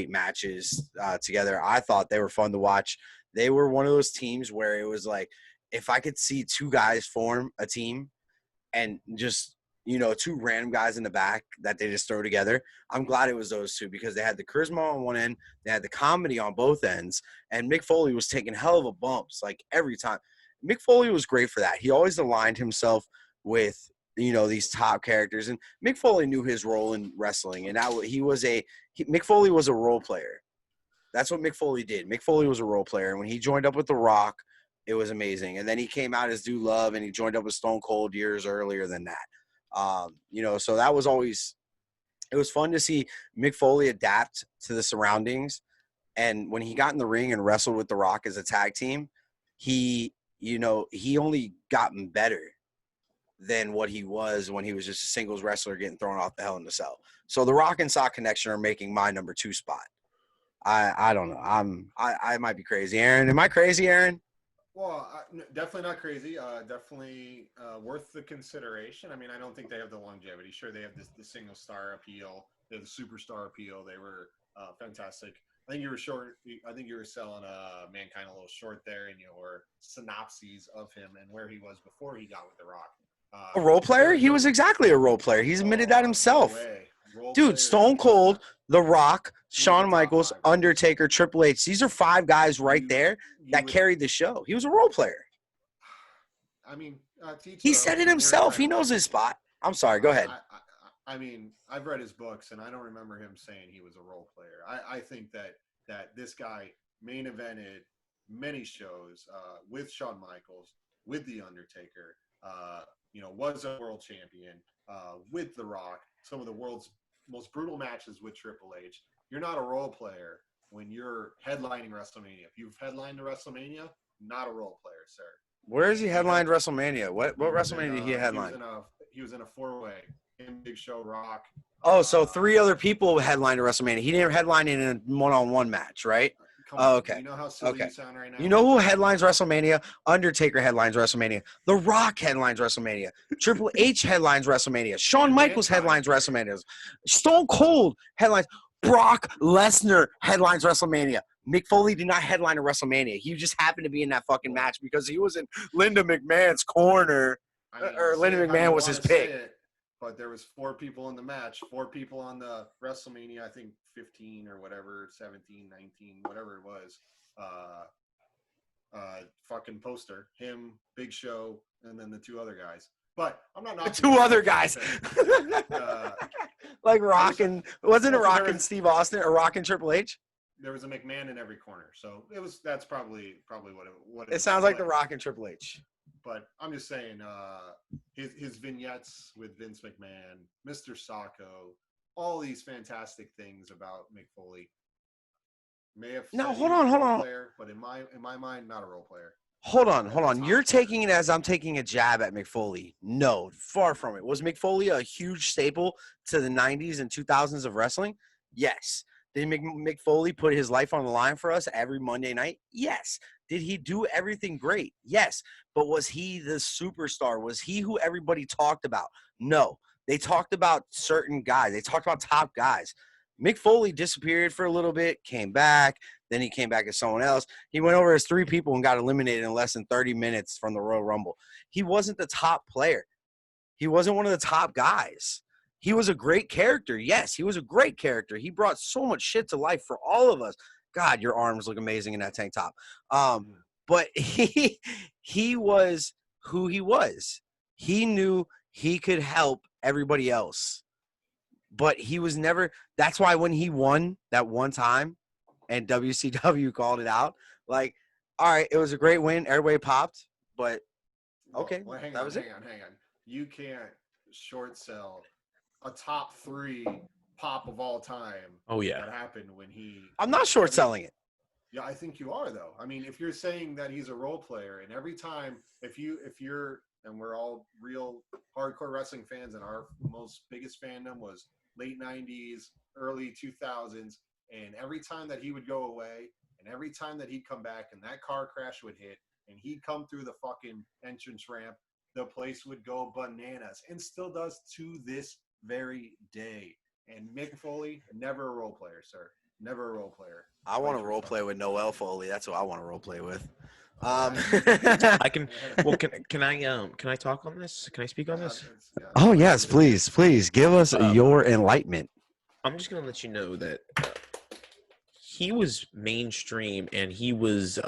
matches together. I thought they were fun to watch. They were one of those teams where it was like, if I could see 2 guys form a team and just, 2 random guys in the back that they just throw together, I'm glad it was those 2 because they had the charisma on one end, they had the comedy on both ends, and Mick Foley was taking hell of a bumps like every time. Mick Foley was great for that. He always aligned himself with, these top characters, and Mick Foley knew his role in wrestling, and Mick Foley was a role player. That's what Mick Foley did. Mick Foley was a role player, and when he joined up with The Rock, it was amazing. And then he came out as Dude Love, and he joined up with Stone Cold years earlier than that. So that was always – it was fun to see Mick Foley adapt to the surroundings. And when he got in the ring and wrestled with The Rock as a tag team, he only gotten better than what he was when he was just a singles wrestler getting thrown off the Hell in the Cell. So the Rock and Sock connection are making my number 2 spot. I don't know. I might be crazy. Aaron, am I crazy, Aaron? Well, definitely not crazy. Definitely worth the consideration. I mean, I don't think they have the longevity. Sure, they have the single star appeal. They have the superstar appeal. They were fantastic. I think you were short. I think you were selling Mankind a little short there in your synopses of him and where he was before he got with The Rock. A role player? He was exactly a role player. He's admitted that himself. Dude, Stone Cold, The Rock, Shawn Michaels, Undertaker, Triple H. These are 5 guys right there that carried the show. He was a role player. I mean, he said it himself. He knows his spot. I'm sorry. Go ahead. I mean, I've read his books, and I don't remember him saying he was a role player. I think that this guy main evented many shows with Shawn Michaels, with The Undertaker, was a world champion with The Rock, some of the world's most brutal matches with Triple H. You're not a role player when you're headlining WrestleMania. If you've headlined a WrestleMania, not a role player, sir. Where is he headlined WrestleMania? What WrestleMania did he headline? He was in a 4-way. Him, Big Show, Rock. Oh, so 3 other people headlined WrestleMania. He didn't headline in a one-on-one match, right? Okay. You know how silly you sound right now? You know who headlines WrestleMania? Undertaker headlines WrestleMania. The Rock headlines WrestleMania. Triple H headlines WrestleMania. Shawn Michaels headlines WrestleMania. Stone Cold headlines. Brock Lesnar headlines WrestleMania. Mick Foley did not headline a WrestleMania. He just happened to be in that fucking match because he was in Linda McMahon's corner, or Linda McMahon was his pick. But there was 4 people in the match, 4 people on the WrestleMania, I think 15 or whatever, 17, 19, whatever it was. Fucking poster, him, Big Show, and then the 2 other guys. But I'm not knocking the 2 other guys. Like Rock and wasn't it Rock and Steve Austin or Rock and Triple H? There was a McMahon in every corner, so that's probably what it sounds like the Rock and Triple H. but I'm just saying, his vignettes with Vince McMahon, Mr. Sacco, all these fantastic things about Mick Foley. May have Now, said hold he was on, a hold role on. player, but in my mind, not a role player. Hold At on. the top You're tier. taking it as I'm taking a jab at McFoley. No, far from it. Was McFoley a huge staple to the 90s and 2000s of wrestling? Yes. Did McFoley put his life on the line for us every Monday night? Yes. Did he do everything great? Yes. But was he the superstar? Was he who everybody talked about? No. They talked about certain guys. They talked about top guys. Mick Foley disappeared for a little bit, came back, then he came back as someone else. He went over as 3 people and got eliminated in less than 30 minutes from the Royal Rumble. He wasn't the top player. He wasn't one of the top guys. He was a great character. Yes, he was a great character. He brought so much shit to life for all of us. God, your arms look amazing in that tank top. But he was who he was. He knew he could help everybody else. But he was never – that's why when he won that one time and WCW called it out, like, all right, it was a great win. Everybody popped, but okay, Well, hang that on. was it. You can't short sell a top 3 pop of all time. Oh, yeah. That happened when he. I'm not short selling it. Yeah, I think you are though. I mean, if you're saying that he's a role player, and every time, if you're, and we're all real hardcore wrestling fans, and our most biggest fandom was late '90s, early 2000s, and every time that he would go away, and every time that he'd come back, and that car crash would hit, and he'd come through the fucking entrance ramp, the place would go bananas, and still does to this very day. And Mick Foley, never a role player, sir. Never a role player. I want to role play with Noel Foley. That's what I want to role play with. I can. Well, can I talk on this? Can I speak on this? Oh yes, please give us your enlightenment. I'm just gonna let you know that he was mainstream and he was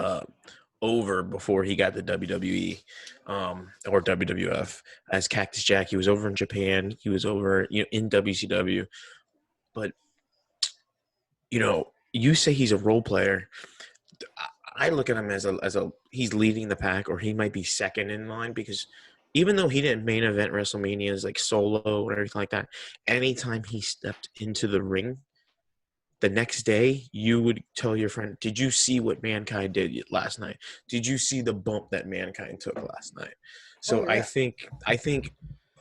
over before he got the WWE or WWF as Cactus Jack. He was over in Japan. He was over in WCW. But you say he's a role player. I look at him as a he's leading the pack, or he might be second in line, because even though he didn't main event WrestleManias like solo and everything like that, anytime he stepped into the ring, the next day you would tell your friend, "Did you see what Mankind did last night? Did you see the bump that Mankind took last night?" So I think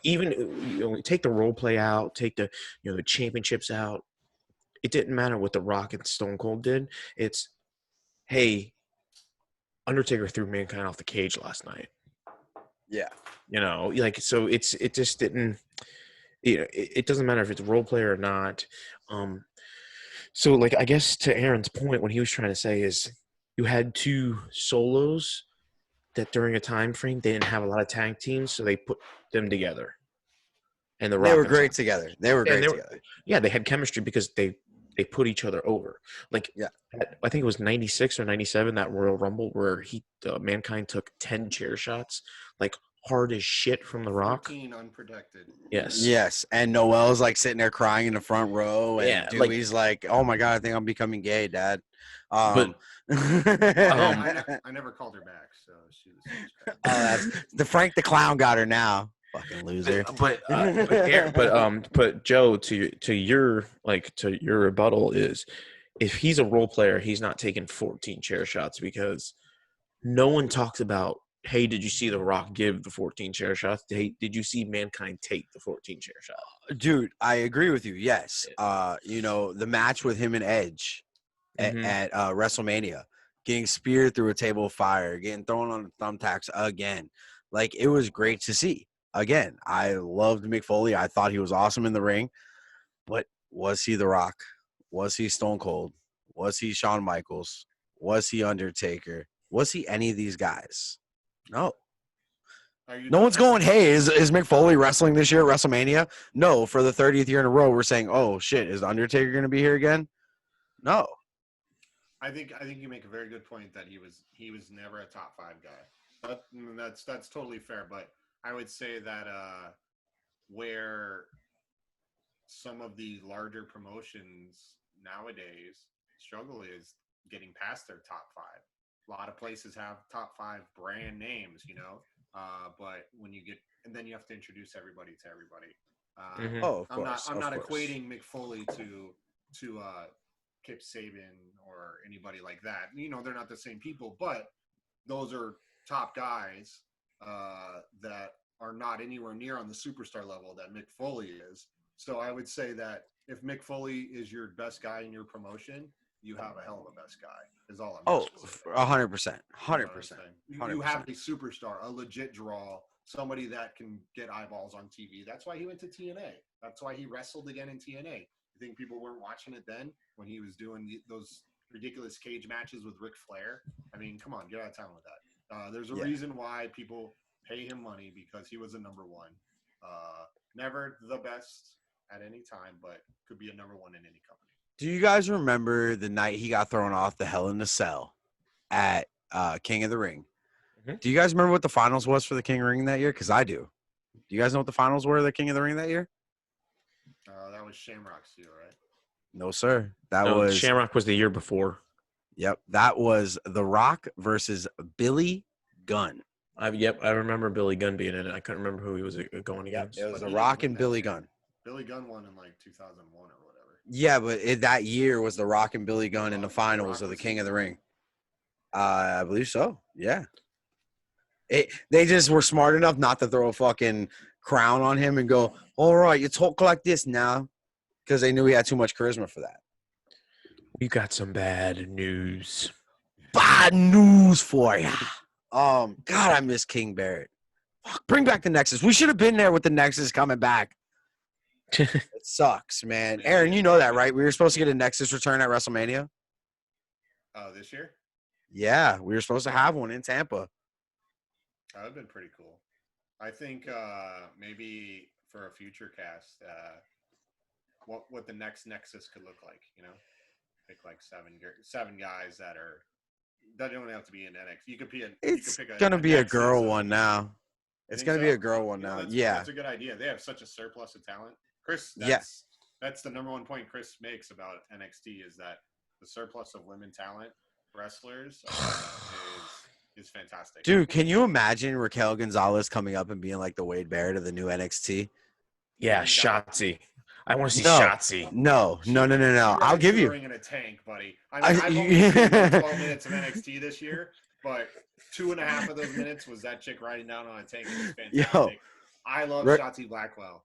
even take the role play out, take the the championships out. It didn't matter what The Rock and Stone Cold did. It's, hey, Undertaker threw Mankind off the cage last night. Yeah. So it just didn't. It doesn't matter if it's a role player or not. So like, I guess to Aaron's point, what he was trying to say is, you had 2 solos that during a time frame they didn't have a lot of tag teams, so they put them together. And They were great together. They were great together. Yeah, they had chemistry because they put each other over. Like, yeah, I think it was 96 or 97, that Royal Rumble where Mankind took 10 chair shots, like hard as shit from The Rock. 14 unprotected. Yes. And Noel's like sitting there crying in the front row, and Dewey's like, "Oh my god, I think I'm becoming gay, Dad." I never called her back, so she was. That's the Frank the Clown got her now. Fucking loser. But Joe, to your rebuttal is, if he's a role player, he's not taking 14 chair shots, because no one talks about, hey, did you see The Rock give the 14 chair shots? Hey, did you see Mankind take the 14 chair shot? Dude, I agree with you. Yes. The match with him and Edge at WrestleMania, getting speared through a table of fire, getting thrown on thumbtacks again. Like, it was great to see. Again, I loved Mick Foley. I thought he was awesome in the ring. But was he The Rock? Was he Stone Cold? Was he Shawn Michaels? Was he Undertaker? Was he any of these guys? No. No one's going, hey, is Mick Foley wrestling this year at WrestleMania? No, for the 30th year in a row, we're saying, oh, shit, is Undertaker going to be here again? No. I think you make a very good point that he was never a top 5 guy. That's totally fair, but I would say that where some of the larger promotions nowadays struggle is getting past their top 5. A lot of places have top 5 brand names, But when you get, and then you have to introduce everybody to everybody. Mhm. Oh, of I'm course. not of course. equating Mick Foley to Kip Sabian or anybody like that. You know, they're not the same people, but those are top guys that are not anywhere near on the superstar level that Mick Foley is. So I would say that if Mick Foley is your best guy in your promotion, you have a hell of a best guy. Is all I'm Oh, saying. 100%. You know what I'm 100%. saying? You have a superstar, a legit draw, somebody that can get eyeballs on TV. That's why he went to TNA. That's why he wrestled again in TNA. You think people weren't watching it then when he was doing those ridiculous cage matches with Ric Flair? I mean, come on, get out of town with that. There's a reason why people pay him money, because he was a number one. Never the best at any time, but could be a number one in any company. Do you guys remember the night he got thrown off the Hell in a Cell at King of the Ring? Mhm. Do you guys remember what the finals was for the King of the Ring that year? Because I do. Do you guys know what the finals were of the King of the Ring that year? That was Shamrock's deal, right? No, sir. That No, was Shamrock was the year before. Yep. That was The Rock versus Billy Gunn. I remember Billy Gunn being in it. I couldn't remember who he was going against. It was But The he Rock didn't and win Billy that year. Gunn. Billy Gunn won in like 2001 or whatever. Yeah, but that year was The Rock and Billy Gunn in the The finals Rock of the was King of the season Ring. I believe so. Yeah. They just were smart enough not to throw a fucking crown on him and go, all right, you talk like this now, because they knew he had too much charisma for that. We got some bad news. Bad news for ya. God, I miss King Barrett. Fuck, bring back the Nexus. We should have been there with the Nexus coming back. It sucks, man. Aaron, you know that, right? We were supposed to get a Nexus return at WrestleMania. This year? Yeah, we were supposed to have one in Tampa. That would have been pretty cool. I think maybe for a future cast, what the next Nexus could look like, you know? Pick like seven guys that don't have to be in NXT. You could It's pick gonna be a Nexus girl of- one now. You It's think gonna so? be a girl one You know, now. that's, Yeah. that's a good idea. They have such a surplus of talent. Chris, Yeah. that's the number one point Chris makes about NXT is that the surplus of women talent wrestlers is fantastic. Dude, can you imagine Raquel Gonzalez coming up and being like the Wade Barrett of the new NXT? Yeah, Shotzi. I want to see No. Shotzi. No. She I'll ran give to the you. ring in a tank, buddy. I mean, I've only seen 12 minutes of NXT this year, but 2.5 of those minutes was that chick riding down on a tank. It was fantastic. Yo. I love Shotzi Blackheart.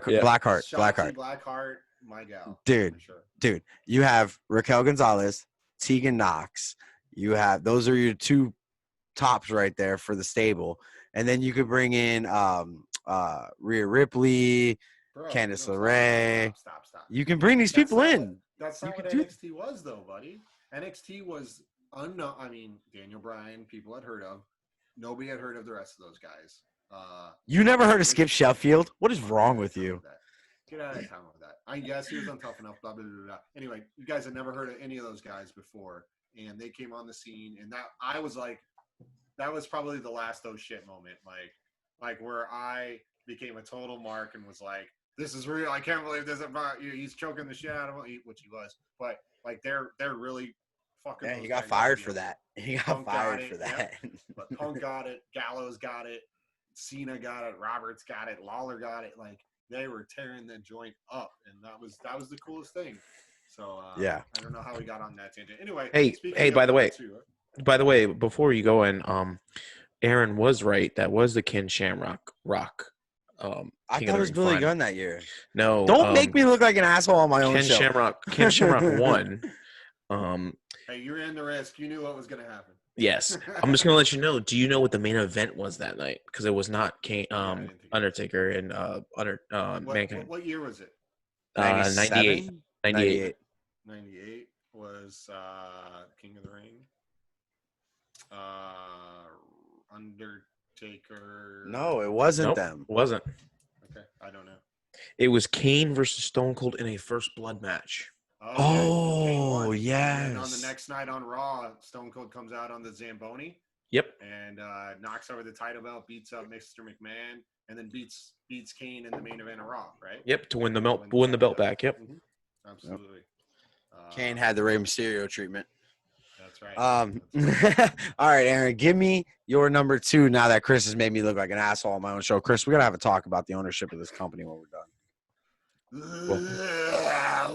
Yeah. Blackheart. Shotzi Blackheart, my gal. Dude. For sure. Dude, you have Raquel Gonzalez, Tegan Knox. Those are your two tops right there for the stable. And then you could bring in Rhea Ripley, Bro, Candice no, LeRae. Stop. You can bring these people in. That's not what can do- NXT was, though, buddy. NXT was unknown. I mean, Daniel Bryan, people had heard of. Nobody had heard of the rest of those guys. You never heard of Skip Sheffield? What is wrong with you? Get out of town with that. I guess he was on Tough Enough, blah, blah, blah, blah. Anyway, you guys had never heard of any of those guys before, and they came on the scene, and I was like, that was probably the last oh shit moment, like where I became a total mark and was like, this is real. I can't believe this about you. He's choking the shit out of him, which he was. But like they're really fucking. Yeah, those he got guys fired up for that. He got Punk fired got it, for that. Yep. But Punk got it, Gallows got it, Cena got it, Roberts got it, Lawler got it. Like they were tearing the joint up, and that was the coolest thing. So Yeah. I don't know how we got on that tangent. Anyway, Hey, by the way, before you go in, Aaron was right. That was the Ken Shamrock Rock. I thought it was Billy Gunn that year. No, don't make me look like an asshole on my own show. Ken Shamrock won. Hey, you ran the risk. You knew what was going to happen. Yes, I'm just gonna let you know. Do you know what the main event was that night? Because it was not Undertaker and Mankind. What year was it? 98. 98 was King of the Ring. Undertaker. No, it wasn't them. It wasn't. Okay, I don't know. It was Kane versus Stone Cold in a First Blood match. Oh, yes. And on the next night on Raw, Stone Cold comes out on the Zamboni. Yep. And knocks over the title belt, beats up Mr. McMahon, and then beats Kane in the main event of Raw, right? Yep, to win the belt back. Yep. Mm-hmm. Absolutely. Kane had the Rey Mysterio treatment. That's right. All right, Aaron, give me your number 2 now that Chris has made me look like an asshole on my own show. Chris, we're going to have a talk about the ownership of this company when we're done.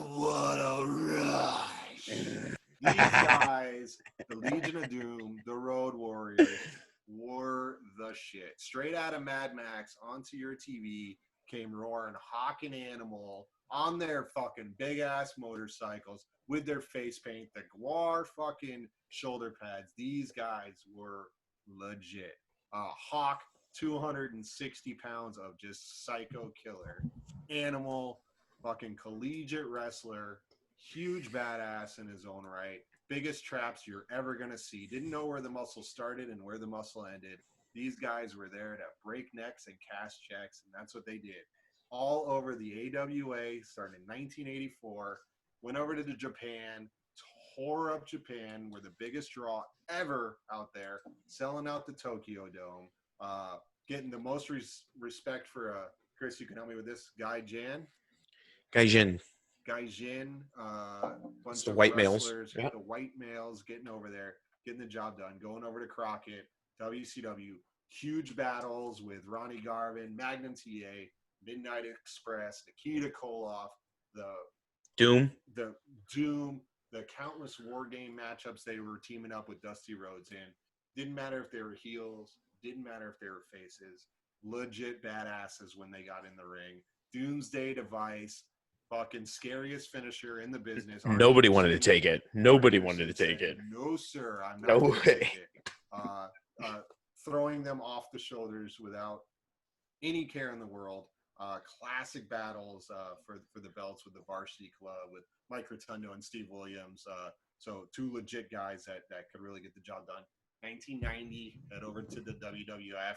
What a rush. These guys, the Legion of Doom, the Road Warriors, were the shit. Straight out of Mad Max onto your TV came roaring Hawk and Animal on their fucking big ass motorcycles with their face paint, the Guar fucking shoulder pads. These guys were legit. Hawk, 260 pounds of just psycho killer. Animal, fucking collegiate wrestler, huge badass in his own right. Biggest traps you're ever going to see. Didn't know where the muscle started and where the muscle ended. These guys were there to break necks and cash checks, and that's what they did. All over the AWA, starting in 1984, went over to Japan, tore up Japan, were the biggest draw ever out there, selling out the Tokyo Dome, getting the most respect for, Chris, you can help me with this, Gaijin, bunch the of white males. wrestlers, Yep. the white males getting over there, getting the job done, going over to Crockett, WCW, huge battles with Ronnie Garvin, Magnum TA, Midnight Express, Nikita Koloff, the Doom. the countless war game matchups they were teaming up with Dusty Rhodes in. Didn't matter if they were heels, didn't matter if they were faces. Legit badasses when they got in the ring. Doomsday Device, fucking scariest finisher in the business. Nobody wanted to take it. Nobody wanted to take it. No, sir. I'm not No gonna way. take it. Throwing them off the shoulders without any care in the world. Classic battles for the belts with the Varsity Club, with Mike Rotundo and Steve Williams. So two legit guys that could really get the job done. 1990, head over to the WWF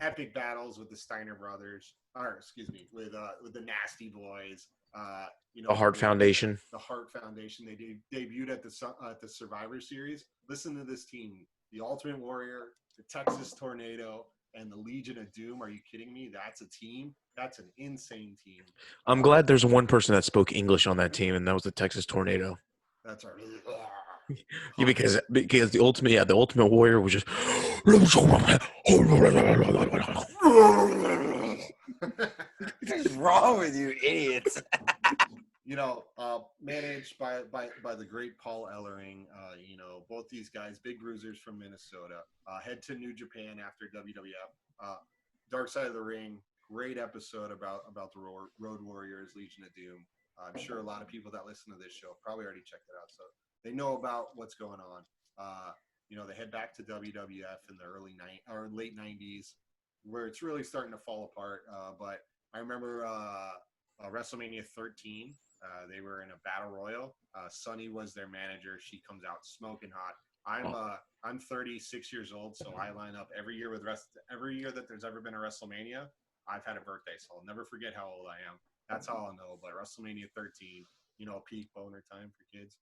Epic Battles with the Steiner Brothers, with the Nasty Boys. The Hart Foundation. The Hart Foundation. They debuted at the Survivor Series. Listen to this team: the Ultimate Warrior, the Texas Tornado, and the Legion of Doom. Are you kidding me? That's a team. That's an insane team. I'm glad there's one person that spoke English on that team, and that was the Texas Tornado. That's our. Yeah, because the Ultimate Warrior was just. What is wrong with you idiots? Managed by the great Paul Ellering. Both these guys, big bruisers from Minnesota, head to New Japan after WWF. Dark Side of the Ring, great episode about the Road Warriors, Legion of Doom. I'm sure a lot of people that listen to this show probably already checked it out, so they know about what's going on. They head back to WWF in the late 90s, where it's really starting to fall apart. But I remember WrestleMania 13. They were in a battle royal. Sunny was their manager. She comes out smoking hot. I'm 36 years old, so I line up every year every year that there's ever been a WrestleMania. I've had a birthday, so I'll never forget how old I am. That's all I'll know. But WrestleMania 13, peak boner time for kids.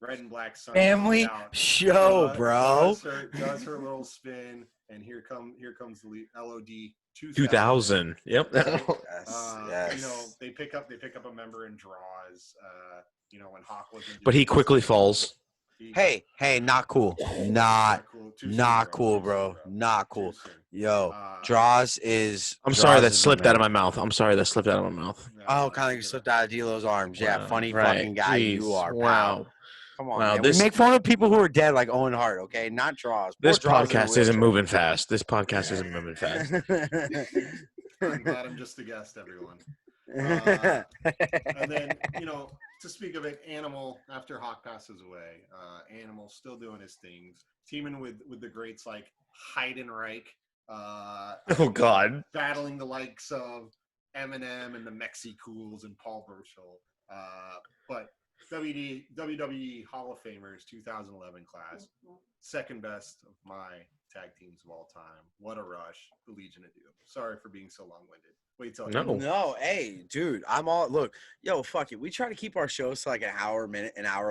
Red and Black Sunny Family show, bro. Does her little spin, and here comes the LOD 2000. Yep. Yes. They pick up a member in draws. When Hawk wasn't. But he quickly falls. Hey, not cool. Not cool, bro. Not cool. Yo, draws is. I'm sorry that slipped out of my mouth. Oh, kind of like you slipped out of D'Lo's arms. Yeah, Wow. funny Right. fucking guy you are. Wow. Pal. Come on, Wow, man. this- We make fun of people who are dead, like Owen Hart. Okay, not draws. This Poor Draws in a podcast isn't wheelchair. moving fast. I'm glad I'm just a guest, everyone. And then, to speak of it, Animal, after Hawk passes away, Animal still doing his things, teaming with the greats like Heidenreich. Oh, God. Battling the likes of Eminem and the Mexi Cools and Paul Burchill. But WWE Hall of Famers 2011 class, second best of my tag teams of all time. What a rush, the Legion of Doom. Sorry for being so long-winded. Wait till No, hey, dude, look, fuck it. We try to keep our shows to like an hour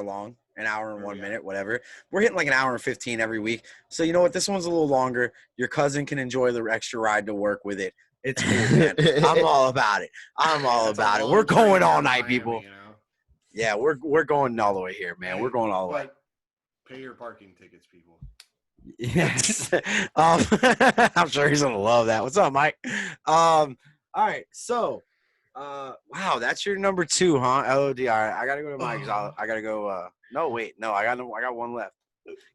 long, an hour and 1 minute, whatever. We're hitting like an hour and 15 every week. So you know what? This one's a little longer. Your cousin can enjoy the extra ride to work with it. It's cool, man. I'm all about it. We're going all night, people. Yeah, we're going all the way here, man. We're going all the way. Pay your parking tickets, people. Yes. I'm sure he's gonna love that. What's up, Mike? All right. So, wow, that's your number 2, huh? LOD. All right, I gotta go to Mike. I gotta go. No, wait, no, I got one left.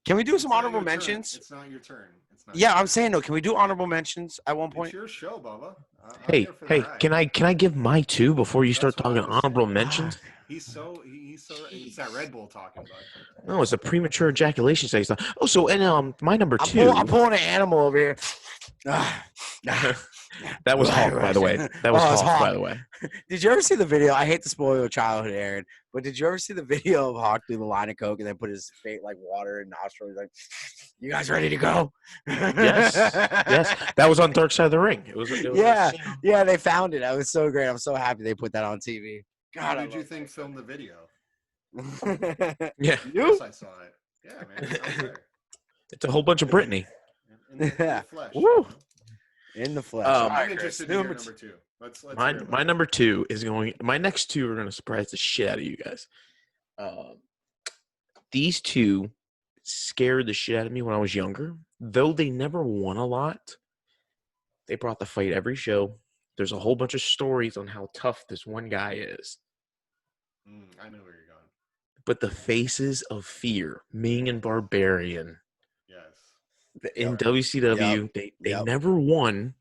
Can we do some honorable mentions? It's not your turn. Yeah, I'm saying no. Can we do honorable mentions at one point? It's your show, Bubba. I'm Hey, here for the hey, ride. can I give my 2 before you start That's what talking I was honorable saying. mentions? He's it's that Red Bull talking, bud. No, it's a premature ejaculation stage. Oh, so and my number I'm 2. pulling an animal over here. That was Hawk, by the way. That was it's Hawk, by the way. Did you ever see the video? I hate to spoil your childhood, Aaron, but did you ever see the video of Hawk do the line of coke and then put his face like water and nostrils? Like, you guys ready to go? Yes. That was on Dark Side of the Ring. It was yeah. They found it. That was so great. I'm so happy they put that on TV. God, how did you think filmed the video? Yeah. Yes, I saw it. Yeah, man. I was there. It's a whole bunch of Britney. In the flesh. Woo. In the flesh. I'm interested in your number 2. Let's my number 2 is going. My next 2 are going to surprise the shit out of you guys. These 2 scared the shit out of me when I was younger. Though they never won a lot, they brought the fight every show. There's a whole bunch of stories on how tough this one guy is. I know where you're going. But the Faces of Fear, Ming and Barbarian. Yes. In WCW, they never won.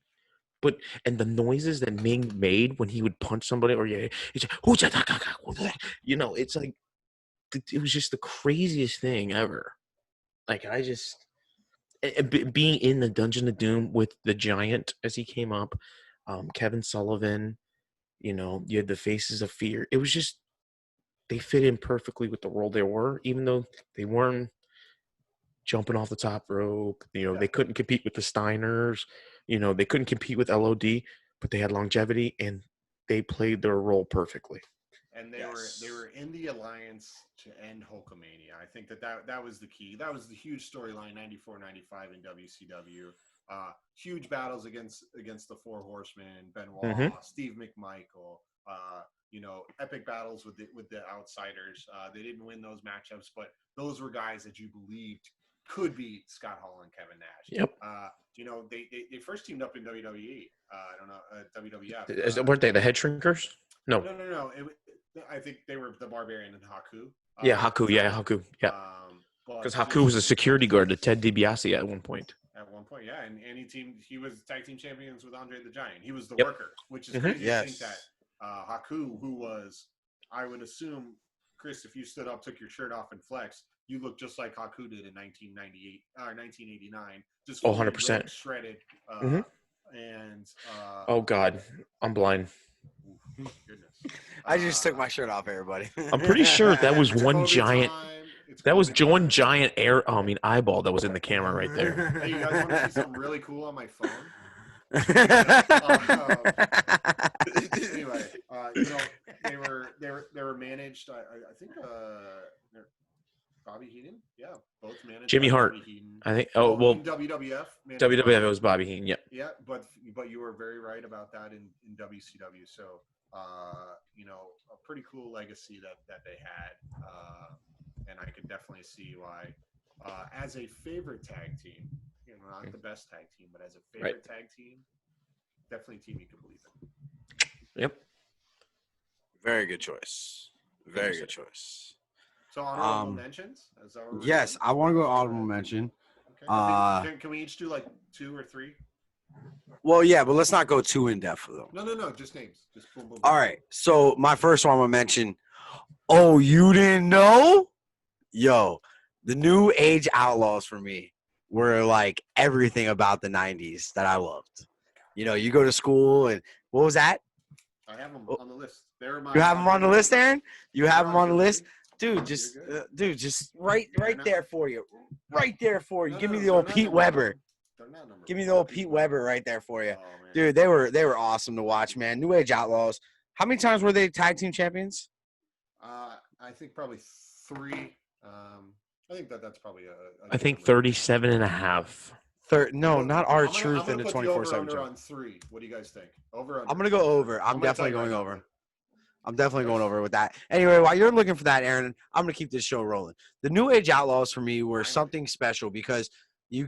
And the noises that Ming made when he would punch somebody, or it's like, it's like, it was just the craziest thing ever. Like, I just, being in the Dungeon of Doom with the Giant as he came up, Kevin Sullivan, you had the Faces of Fear. It was just, they fit in perfectly with the role they were, even though they weren't jumping off the top rope. They couldn't compete with the Steiners. They couldn't compete with LOD, but they had longevity and they played their role perfectly. And they were in the alliance to end Hulkamania. I think that was the key. That was the huge storyline 94-95 in WCW. Huge battles against the Four Horsemen, Benoit, Steve McMichael. Epic battles with the outsiders. They didn't win those matchups, but those were guys that you believed could beat Scott Hall and Kevin Nash. Yep. They first teamed up in WWE. I don't know, WWF. Weren't they the head shrinkers? No. I think they were the Barbarian and Haku. Haku. Yeah. Because Haku was a security guard to Ted DiBiase at one point. At one point, yeah, and he was tag team champions with Andre the Giant. He was the worker, which is crazy to think that Haku, who was, I would assume, Chris, if you stood up, took your shirt off, and flexed, you look just like Haku did in 1998 or 1989. Just 100% shredded. And oh God, I'm blind. Goodness. I just took my shirt off, everybody. I'm pretty sure that was one giant. That was one giant eyeball that was in the camera right there. Hey, you guys want to see something really cool on my phone? Anyway, they were managed. I think Bobby Heenan, both managed. Jimmy Hart, I think. Oh well, WWF. WWF it was Bobby Heenan. Yep. Yeah, but you were very right about that in WCW. So a pretty cool legacy that they had, and I could definitely see why, as a favorite tag team, not the best tag team, but as a favorite tag team, definitely a team you can believe in. Yep. Very good choice. Very good choice. So honorable mentions? Yes, I want to go honorable mention. Okay. Can we each do like 2 or 3? Well, yeah, but let's not go too in depth with them. No, just names. Just boom, boom, boom. All right. So my first one I'm gonna mention. Oh, you didn't know? Yo, the new Age Outlaws for me were like everything about the 90s that I loved. You go to school and what was that? I have them on the list. You have them on the list, Aaron? You have them on the list? Dude, just right there for you. Right there for you. Give me the old Pete Weber. Give me the old Pete Weber right there for you. Oh, dude, they were awesome to watch, man. New Age Outlaws. How many times were they tag team champions? I think probably 3. I think that's probably I think 37 and a half. Not our truth in the 24/7. 24/7. On 3. What do you guys think? Over. Under. I'm gonna go over. I'm definitely going over. I'm definitely going over with that. Anyway, while you're looking for that, Aaron, I'm gonna keep this show rolling. The New Age Outlaws for me were something special because you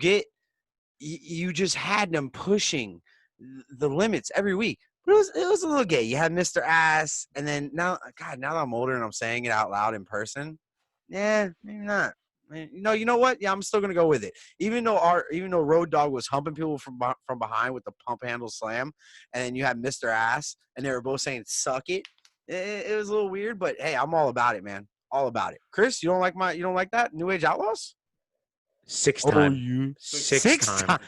just had them pushing the limits every week. But it was a little gay. You had Mr. Ass, and then now that I'm older and I'm saying it out loud in person, yeah, maybe not. You know what? Yeah, I'm still gonna go with it. Even though Road Dogg was humping people from behind with the pump handle slam, and then you had Mr. Ass, and they were both saying "suck it." It was a little weird, but hey, I'm all about it, man. All about it. Chris, you don't like that New Age Outlaws? Six time. you Six time.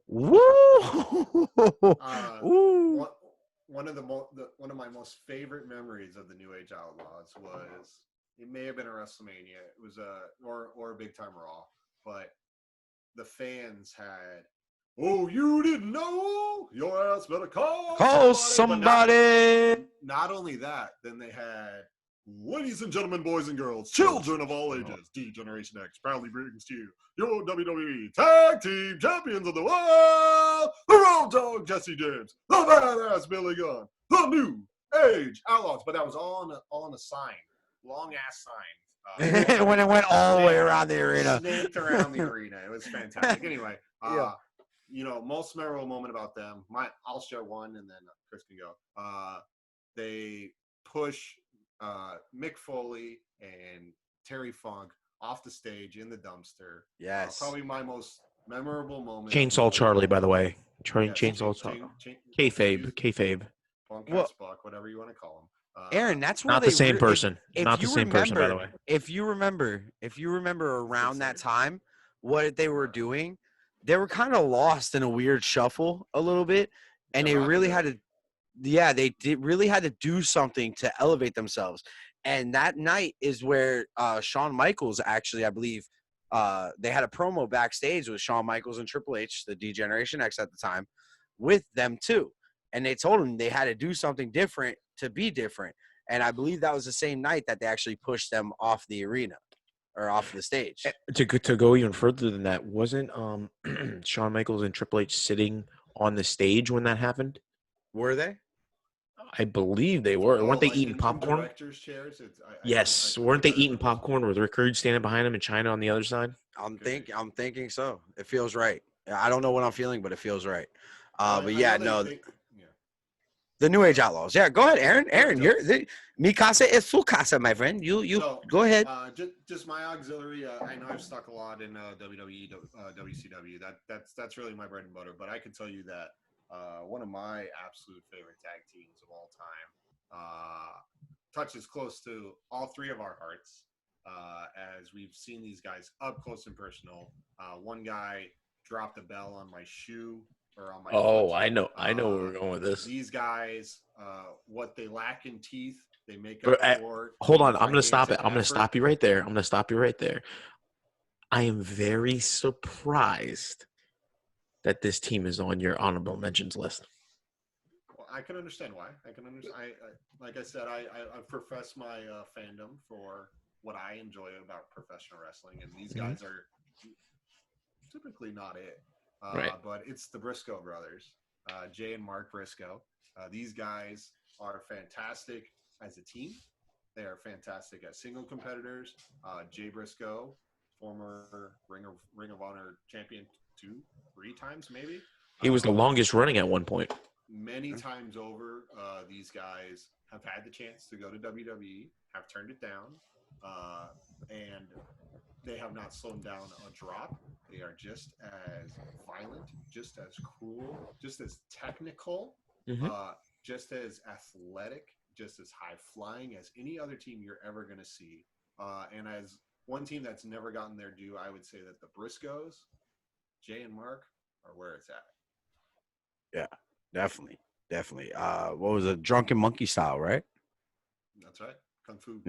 Woo! Woo! One of one of my most favorite memories of the New Age Outlaws was, it may have been a WrestleMania. It was or a Big Time Raw, but the fans had, "Oh, you didn't know? Your ass better call somebody." Not only that, then they had, "Ladies and gentlemen, boys and girls, children of all ages, D Generation X proudly brings to you your WWE Tag Team Champions of the World, the Road Dogg Jesse James, the Badass Billy Gunn, the New Age Outlaws." But that was all on a sign, long ass sign. When it went all the way around the arena, snaked around the arena. It was fantastic. Anyway, yeah. Most memorable moment about them. I'll share one, and then Chris can go. They push Mick Foley and Terry Funk off the stage in the dumpster. Yes. Probably my most memorable moment. Chainsaw Charlie, by the way. Chainsaw Charlie. Kayfabe. Bunkhouse Buck, whatever you want to call him. Aaron, that's where not the same person. Not the same person, by the way. If you remember around that time, what they were doing, they were kind of lost in a weird shuffle a little bit, and they really had to. Yeah, really had to do something to elevate themselves. And that night is where Shawn Michaels actually, I believe, they had a promo backstage with Shawn Michaels and Triple H, the D Generation X at the time, with them too. And they told them they had to do something different to be different. And I believe that was the same night that they actually pushed them off the arena or off the stage. To go even further than that, wasn't Shawn Michaels and Triple H sitting on the stage when that happened? Were they? I believe they were. Weren't they eating popcorn? Directors' chairs? Yes. Weren't they eating popcorn with Rick Rude standing behind him and China on the other side? I'm thinking so. It feels right. I don't know what I'm feeling, but it feels right. But yeah, no. The New Age Outlaws. Yeah, go ahead, Aaron. Aaron, mi casa es su casa, my friend. You go ahead. Just my auxiliary. I know I've stuck a lot in WWE, WCW. That's really my bread and butter. But I can tell you that one of my absolute favorite tag teams of all time touches close to all three of our hearts, as we've seen these guys up close and personal. One guy dropped a bell on my shoe. Oh, I know where we're going with this. These guys, what they lack in teeth, they make up for. Hold on, I'm going to stop it. I'm going to stop you right there. I am very surprised that this team is on your honorable mentions list. Well, I can understand why. Like I said, I profess my fandom for what I enjoy about professional wrestling, and these guys are typically not it. Right. But it's the Briscoe brothers, Jay and Mark Briscoe. These guys are fantastic as a team. They are fantastic as single competitors. Jay Briscoe, former Ring of Honor champion 2-3 times maybe. He was the longest running at one point. Many times over, these guys have had the chance to go to WWE, have turned it down, and they have not slowed down a drop. They are just as violent, just as cruel, just as technical, just as athletic, just as high-flying as any other team you're ever going to see. And as one team that's never gotten their due, I would say that the Briscoes, Jay and Mark, are where it's at. Yeah, definitely. What was it? Drunken Monkey style, right? That's right. Kung Fu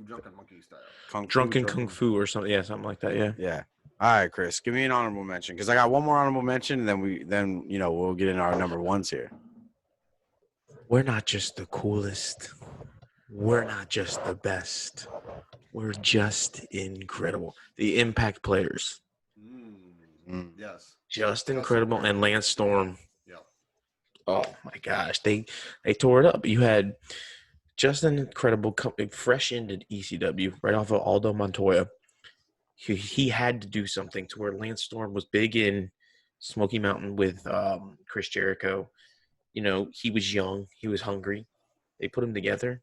Drunken Monkey style. Drunken Kung Fu or something. Yeah, something like that. Yeah. Yeah. All right, Chris, give me an honorable mention because I got one more honorable mention, and then we'll get into our number ones here. We're not just the coolest. We're not just the best. We're just incredible. The Impact players. Yes. Just incredible. And Lance Storm. Yeah. Oh my gosh, they tore it up. You had Just an incredible fresh into ECW, right off of Aldo Montoya. He had to do something to where Lance Storm was big in Smoky Mountain with Chris Jericho. He was young. He was hungry. They put him together.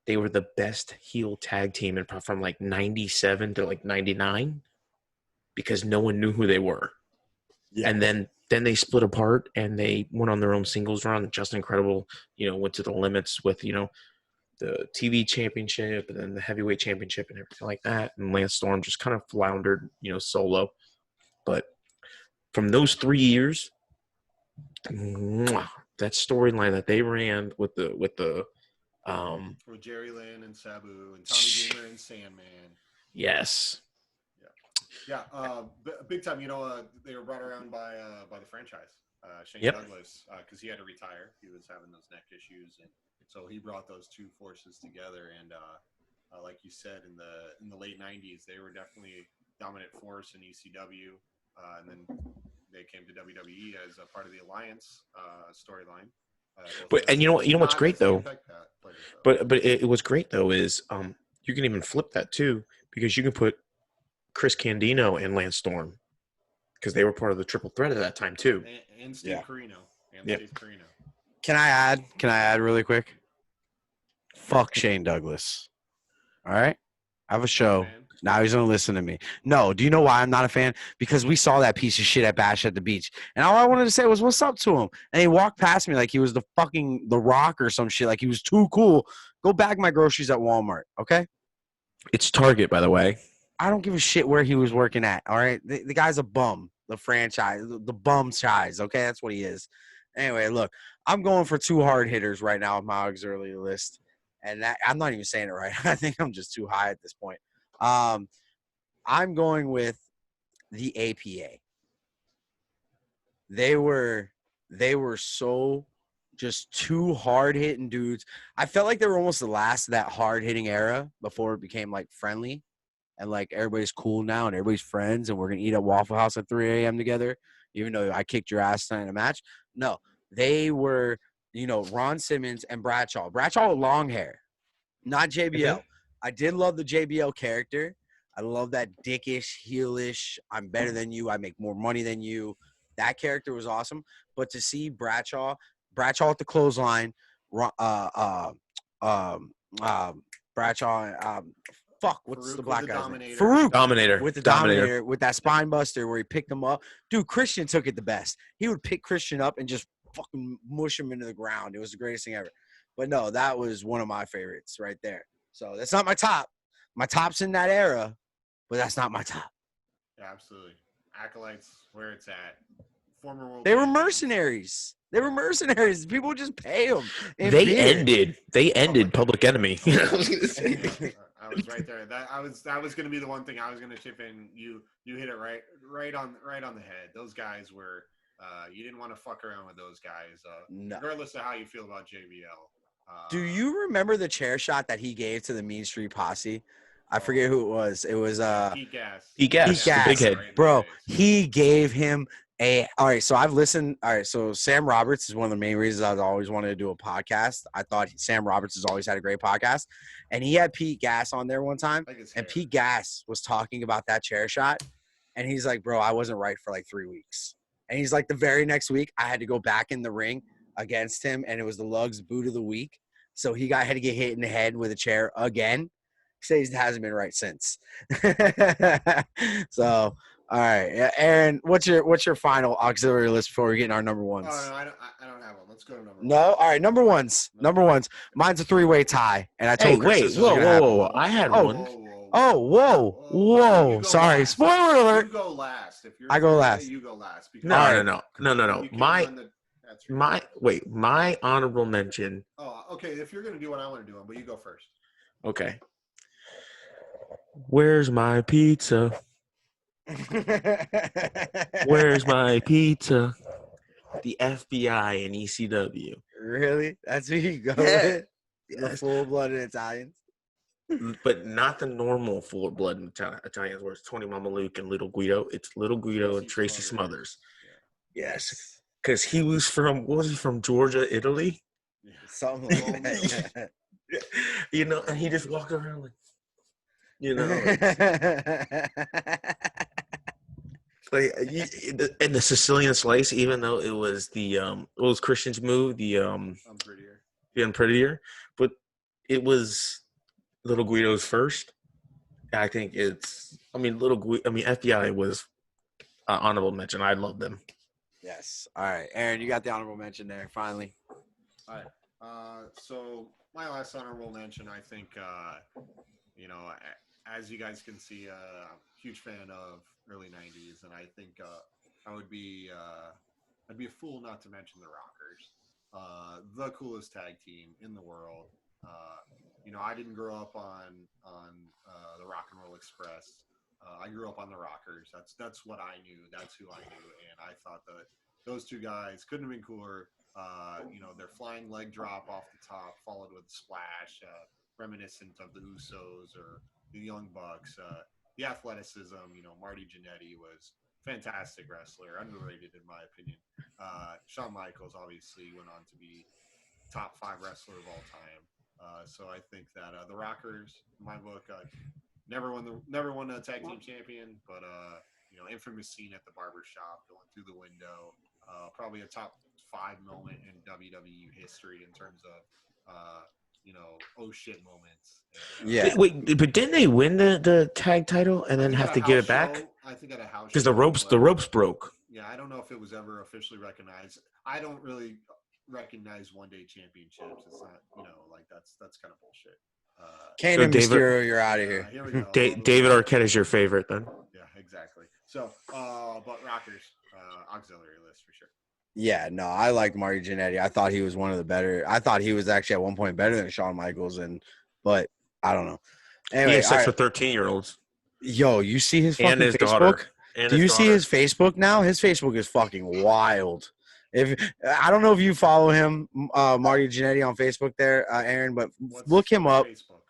They were the best heel tag team from like 97 to like 99 because no one knew who they were. Yeah. And then they split apart and they went on their own singles run. Just incredible. Went to the limits with, the TV championship and then the heavyweight championship and everything like that. And Lance Storm just kind of floundered, solo. But from those 3 years, that storyline that they ran with Jerry Lynn and Sabu and Tommy Dreamer and Sandman. Yes. Yeah. Big time. They were brought around by the franchise, Shane Douglas, because he had to retire. He was having those neck issues, and so he brought those two forces together. And like you said, in the late '90s, they were definitely dominant force in ECW, and then they came to WWE as a part of the Alliance storyline. But you know what's great though. But it was great though is you can even flip that too because you can put Chris Candido and Lance Storm because they were part of the triple threat at that time too. And Steve Corino. Steve Corino. Can I add really quick? Fuck Shane Douglas. All right? I have a show. Now he's going to listen to me. No, do you know why I'm not a fan? Because we saw that piece of shit at Bash at the Beach. And all I wanted to say was, what's up to him? And he walked past me like he was the Rock or some shit. Like he was too cool. Go bag my groceries at Walmart, okay? It's Target, by the way. I don't give a shit where he was working at, all right? The guy's a bum. The franchise, the bum chize, okay? That's what he is. Anyway, look, I'm going for two hard hitters right now on my auxiliary list. And that, I'm not even saying it right. I think I'm just too high at this point. I'm going with the APA. They were so just two hard-hitting dudes. I felt like they were almost the last of that hard-hitting era before it became, like, friendly. And, like, everybody's cool now and everybody's friends and we're going to eat at Waffle House at 3 a.m. together, even though I kicked your ass tonight in a match. No, they were, Ron Simmons and Bradshaw. Bradshaw with long hair, not JBL. I did love the JBL character. I love that dickish, heelish, I'm better than you, I make more money than you. That character was awesome. But to see Bradshaw at the clothesline, Bradshaw, what's Farouk the black guy's name? Dominator. Farouk. Dominator. With the Dominator, with that spine buster where he picked him up. Dude, Christian took it the best. He would pick Christian up and just fucking mush him into the ground. It was the greatest thing ever. But no, that was one of my favorites right there. So that's not my top. My top's in that era, but that's not my top. Yeah, absolutely. Acolytes, where it's at. Former world. They were mercenaries. People would just pay them. They ended Public Enemy. I was right there. That was going to be the one thing I was going to chip in. You hit it right on the head. Those guys were. You didn't want to fuck around with those guys, no. Regardless of how you feel about JBL. Do you remember the chair shot that he gave to the Mean Street Posse? I forget who it was. It was Pete Gas. Pete Gas, the big head. Bro, he gave him all right, so I've listened. All right, so Sam Roberts is one of the main reasons I've always wanted to do a podcast. I thought Sam Roberts has always had a great podcast. And he had Pete Gas on there one time. And Pete Gas was talking about that chair shot. And he's like, bro, I wasn't right for like 3 weeks. And he's like, the very next week, I had to go back in the ring against him. And it was the Lugs boot of the week. So he had to get hit in the head with a chair again. He says he hasn't been right since. So, all right, Aaron, what's your final auxiliary list before we get in our number ones? Oh, no, I don't have one. Let's go to number one. No, all right, number ones. Mine's a 3-way tie, and I told Chris whoa! I had one. Whoa! Sorry, spoiler alert. You go last. I go last. You go last. No. My honorable mention. Oh, okay. If you're gonna do what I want to do, but you go first. Okay. Where's my pizza? Where's my pizza? The FBI and ECW. Really? That's who you go with? The full-blooded Italians? But not the normal full-blooded Italians where it's Tony Mama Luke and Little Guido. It's Little Guido and Tracy Smothers. Yeah. Yes. Because he was from Georgia, Italy? Yeah. Something like that. You know, and he just walked around like, you know, and the Sicilian slice, even though it was what was Christian's move, I'm prettier. the Unprettier, but it was Little Guido's first. I think FBI was honorable mention. I love them. Yes. All right, Aaron, you got the honorable mention there. Finally. All right. So my last honorable mention, I think, as you guys can see, I'm a huge fan of early '90s, and I think I'd be a fool not to mention the Rockers, the coolest tag team in the world. I didn't grow up on the Rock and Roll Express. I grew up on the Rockers. That's what I knew. That's who I knew, and I thought that those two guys couldn't have been cooler. Their flying leg drop off the top, followed with a splash, reminiscent of the Usos or the Young Bucks. The athleticism, Marty Jannetty was fantastic wrestler, underrated in my opinion. Shawn Michaels obviously went on to be top 5 wrestler of all time. So I think that the Rockers, in my book, never won a tag team champion, but infamous scene at the barber shop, going through the window, probably a top 5 moment in WWE history in terms of oh shit moments. And, Yeah. Wait, but didn't they win the tag title and then have to give it back? I think at a house Because the ropes broke. Yeah, I don't know if it was ever officially recognized. I don't really recognize one-day championships. It's not, that's kind of bullshit. Kane So and David- Mysterio, you're out of here. Here we go. David Arquette is your favorite then? Yeah, exactly. So, but Rockers, auxiliary list for sure. Yeah, no, I liked Marty Jannetty. I thought he was one of the better. I thought he was actually at one point better than Shawn Michaels, but I don't know. Anyway, He has sex all with 13-year-olds. Yo, you see his And fucking his Facebook? daughter. Do you see his Facebook now? His Facebook is fucking wild. If I don't know if you follow him, Marty Jannetty on Facebook there, Aaron, but look him up. Facebook?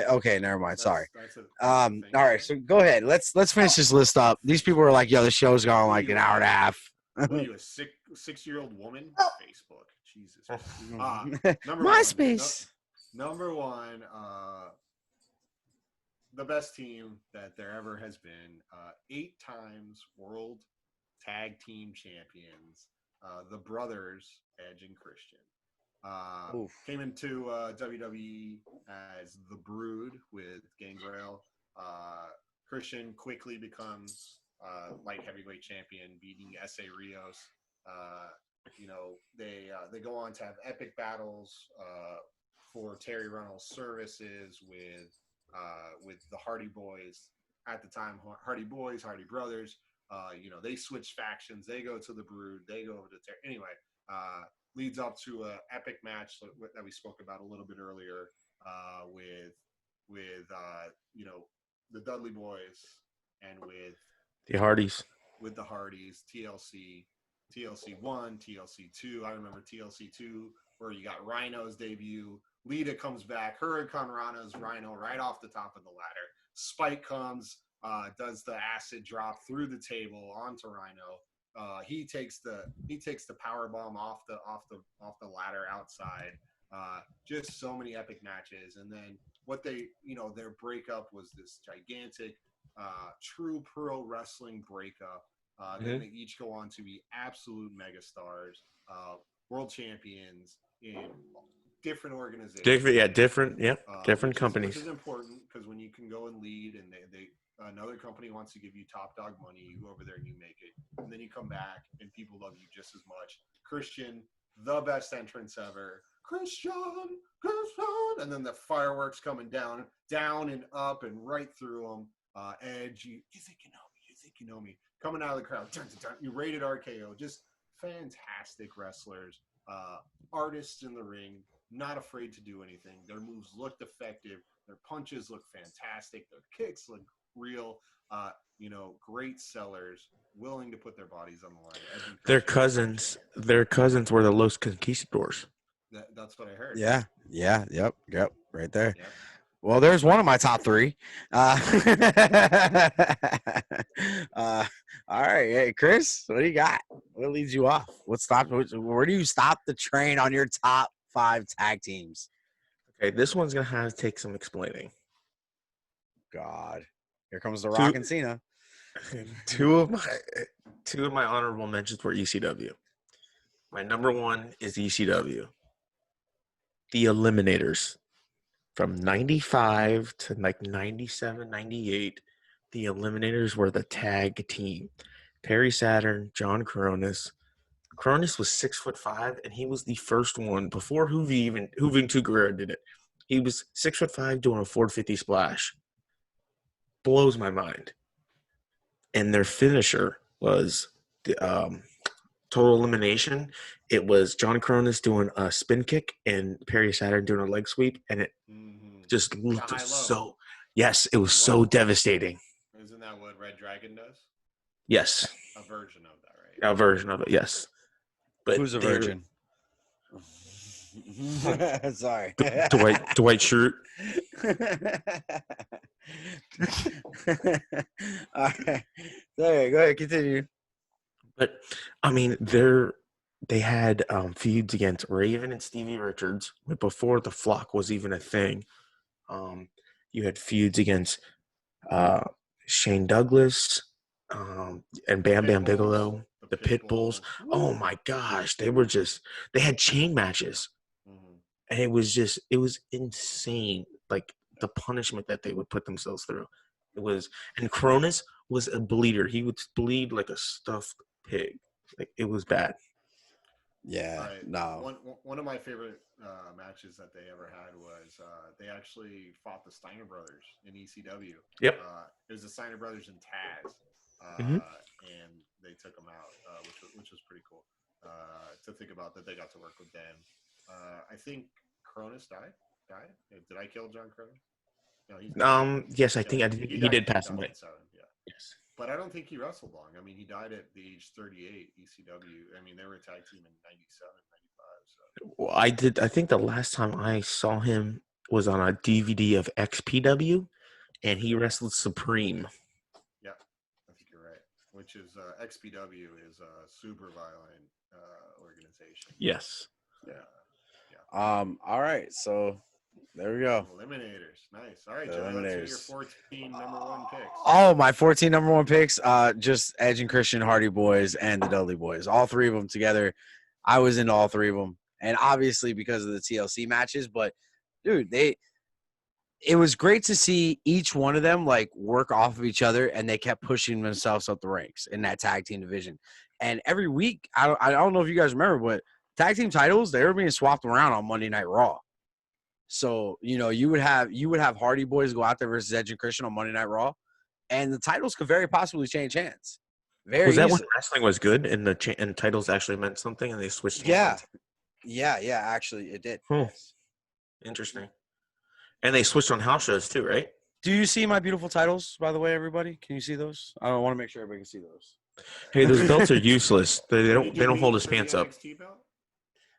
Okay, never mind. Sorry. That's All right, so go ahead. Let's finish this list up. These people are like, yo, the show's gone like an hour and a half. What are you, a 6-year-old woman? Facebook. Jesus. Number MySpace. Number one, the best team that there ever has been. 8 times world tag team champions. The brothers, Edge and Christian. Came into WWE as the Brood with Gangrel. Christian quickly becomes light heavyweight champion, beating S.A. Rios. They go on to have epic battles for Terry Runnels' services with the Hardy Boys at the time. Hardy Boys, Hardy Brothers. They switch factions. They go to the Brood. They go over to Terry. Anyway, leads up to an epic match that we spoke about a little bit earlier with the Dudley Boys and with The Hardys. With the Hardys, TLC 1, TLC 2. I remember TLC 2 where you got Rhino's debut. Lita comes back. Hurricane Rana's Rhino right off the top of the ladder. Spike comes, does the acid drop through the table onto Rhino. He takes the power bomb off the ladder outside. Just so many epic matches. And then their breakup was this gigantic true pro wrestling breakup. Then they each go on to be absolute megastars, world champions in different organizations. Different companies. Which is important because when you can go and lead and they another company wants to give you top dog money, you go over there and you make it, and then you come back and people love you just as much. Christian, the best entrance ever. Christian, and then the fireworks coming down and up and right through them. Edge, you think you know me? You think you know me? Coming out of the crowd, dun, dun, dun, you rated RKO. Just fantastic wrestlers, artists in the ring, not afraid to do anything. Their moves looked effective. Their punches look fantastic. Their kicks look real. Great sellers, willing to put their bodies on the line. Their cousins were the Los Conquistadors. That's what I heard. Yeah. Yep. Right there. Yep. Well, there's one of my top 3. All right, hey Chris, what do you got? What leads you off? Where do you stop the train on your top 5 tag teams? Okay, this one's gonna have to take some explaining. God, here comes the Two- Rock and Cena. two of my honorable mentions were ECW. My number one is ECW. The Eliminators. From 95 to like 97, 98, the Eliminators were the tag team. Perry Saturn, John Coronis. Cronus was 6'5", and he was the first one before Hoovy and Guerrero did it. He was 6'5" doing a 450 splash. Blows my mind. And their finisher was the total elimination. It was John Cronus doing a spin kick and Perry Saturn doing a leg sweep, and it just looked so. Yes, it was so devastating. Isn't that what Red Dragon does? Yes, A version of that, right? a version of it. Yes, but Who's a virgin? Sorry, Dwight Schrute. All right, sorry. Go ahead, continue. But I mean, they had feuds against Raven and Stevie Richards before the Flock was even a thing. You had feuds against Shane Douglas and Bam Bam Bigelow, the Pitbulls. Oh my gosh, they had chain matches, and it was insane. Like the punishment that they would put themselves through. And Cronus was a bleeder. He would bleed like a stuffed pig. Like it was bad. Yeah, no. One of my favorite matches that they ever had was they actually fought the Steiner Brothers in ECW. Yep. It was the Steiner Brothers and Taz, and they took them out, which was pretty cool to think about that they got to work with them. I think Cronus died. Did I kill John Cronus? No, yes, I think he did pass away. Yeah. Yes. But I don't think he wrestled long. I mean, he died at the age 38, ECW. I mean, they were a tag team in 97, 95. So. Well, I think the last time I saw him was on a DVD of XPW, and he wrestled Supreme. Yeah, I think you're right. Which is XPW is a super violent organization. Yes. Yeah. All right, so there we go. Eliminators. Nice. All right, Joey, let's hear your 14 number one picks. Oh, my 14 number one picks, just Edge and Christian, Hardy Boys, and the Dudley Boys. All three of them together. I was into all three of them. And obviously because of the TLC matches, but, dude, it was great to see each one of them, like, work off of each other, and they kept pushing themselves up the ranks in that tag team division. And every week, I don't know if you guys remember, but tag team titles, they were being swapped around on Monday Night Raw. So, you would have Hardy Boys go out there versus Edge and Christian on Monday Night Raw, and the titles could very possibly change hands. Was that when wrestling was good and and titles actually meant something and they switched? Yeah, actually, it did. Yes. Interesting. And they switched on house shows too, right? Do you see my beautiful titles, by the way, everybody? Can you see those? I want to make sure everybody can see those. Hey, those belts are useless. They don't hold his pants up.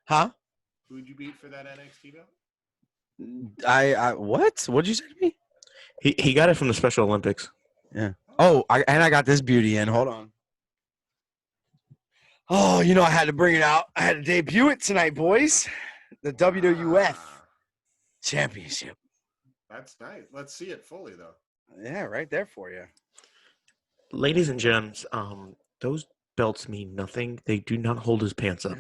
Huh? Who'd you beat for that NXT belt? I what? What'd you say to me? He got it from the Special Olympics. Yeah. Oh, I got this beauty in. Hold on. Oh, I had to bring it out. I had to debut it tonight, boys. The WWF Championship. That's nice. Let's see it fully, though. Yeah, right there for you. Ladies and gents, those belts mean nothing. They do not hold his pants up.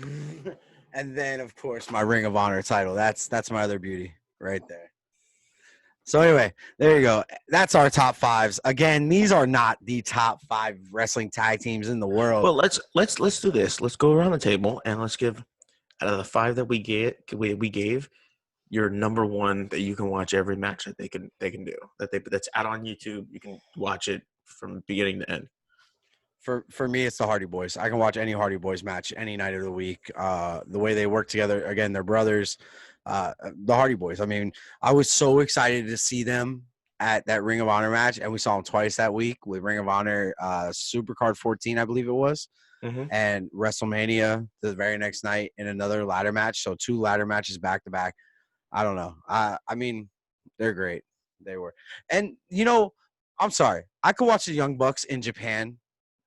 And then, of course, my Ring of Honor title. That's my other beauty right there. So anyway, there you go. That's our top fives. Again, these are not the top 5 wrestling tag teams in the world. Well, let's do this. Let's go around the table and let's give out of the 5 that we gave your number one that you can watch every match that they can do. That's out on YouTube. You can watch it from beginning to end. For me, it's the Hardy Boys. I can watch any Hardy Boys match any night of the week. The way they work together, again, they're brothers. The Hardy Boys. I mean, I was so excited to see them at that Ring of Honor match, and we saw them twice that week with Ring of Honor Supercard 14, I believe it was, and WrestleMania the very next night in another ladder match. So 2 ladder matches back to back. I don't know. I mean, they're great. They were. And, I'm sorry. I could watch the Young Bucks in Japan.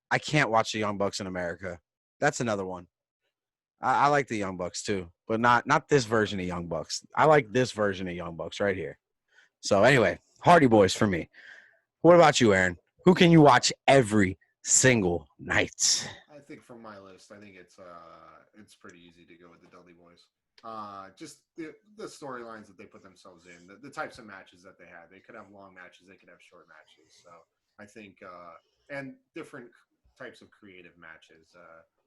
I can't watch the Young Bucks in America. That's another one. I like the Young Bucks too, but not this version of Young Bucks. I like this version of Young Bucks right here. So anyway, Hardy Boys for me. What about you, Aaron? Who can you watch every single night? I think from my list, I think it's pretty easy to go with the Dudley Boys. Just the storylines that they put themselves in, the types of matches that they had. They could have long matches, they could have short matches. So I think and different types of creative matches.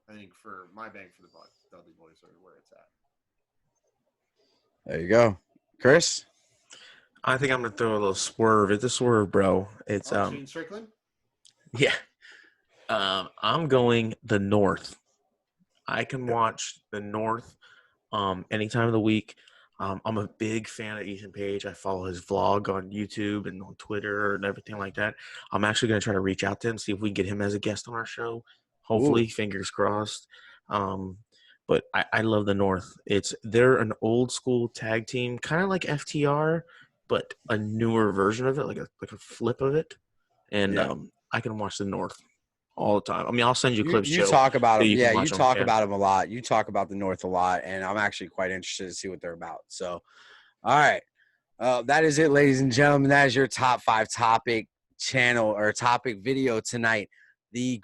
I think for my bang for the buck, Dudley Boys are where it's at. There you go, Chris. I think I'm gonna throw a little swerve. It's a swerve, bro. It's Gene Strickland. yeah. I'm going the North. I can watch the North any time of the week. I'm a big fan of Ethan Page. I follow his vlog on YouTube and on Twitter and everything like that. I'm actually going to try to reach out to him, see if we can get him as a guest on our show. Hopefully, fingers crossed. But I love the North. They're an old school tag team, kind of like FTR, but a newer version of it, like a flip of it. And I can watch the North all the time. I mean, I'll send you clips. You talk about them. You talk about them a lot. You talk about the North a lot, and I'm actually quite interested to see what they're about. So, all right. That is it, ladies and gentlemen. That is your top 5 topic channel or topic video tonight. The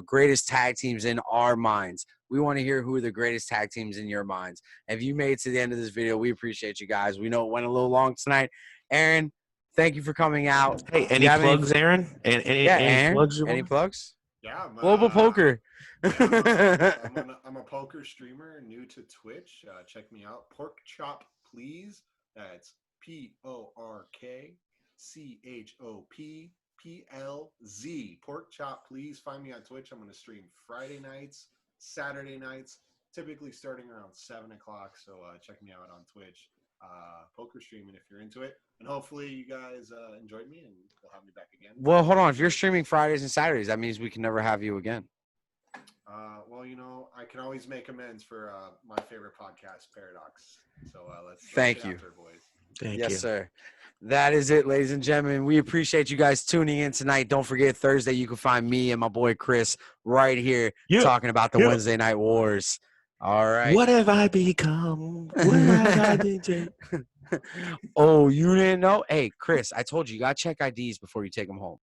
greatest tag teams in our minds. We want to hear who are the greatest tag teams in your minds. If you made it to the end of this video, we appreciate you guys. We know it went a little long tonight. Aaron, thank you for coming out. Hey, any plugs, Aaron? Any plugs? Any plugs? Yeah, Global Poker. I'm a poker streamer new to Twitch. Check me out. Pork Chop Please. That's PorkChopPLZ. Pork Chop Please. Find me on Twitch. I'm going to stream Friday nights, Saturday nights, typically starting around 7 o'clock. So check me out on Twitch. Poker streaming if you're into it. And hopefully you guys enjoyed me and will have me back again. Well, hold on. If you're streaming Fridays and Saturdays, that means we can never have you again. Well, I can always make amends for my favorite podcast, Paradox. So let's thank you, after, boys. Thank you, sir. That is it, ladies and gentlemen. We appreciate you guys tuning in tonight. Don't forget, Thursday you can find me and my boy Chris right here talking about the Wednesday Night Wars. All right. What have I become? What have I been? Oh, you didn't know? Hey, Chris, I told you got to check IDs before you take them home.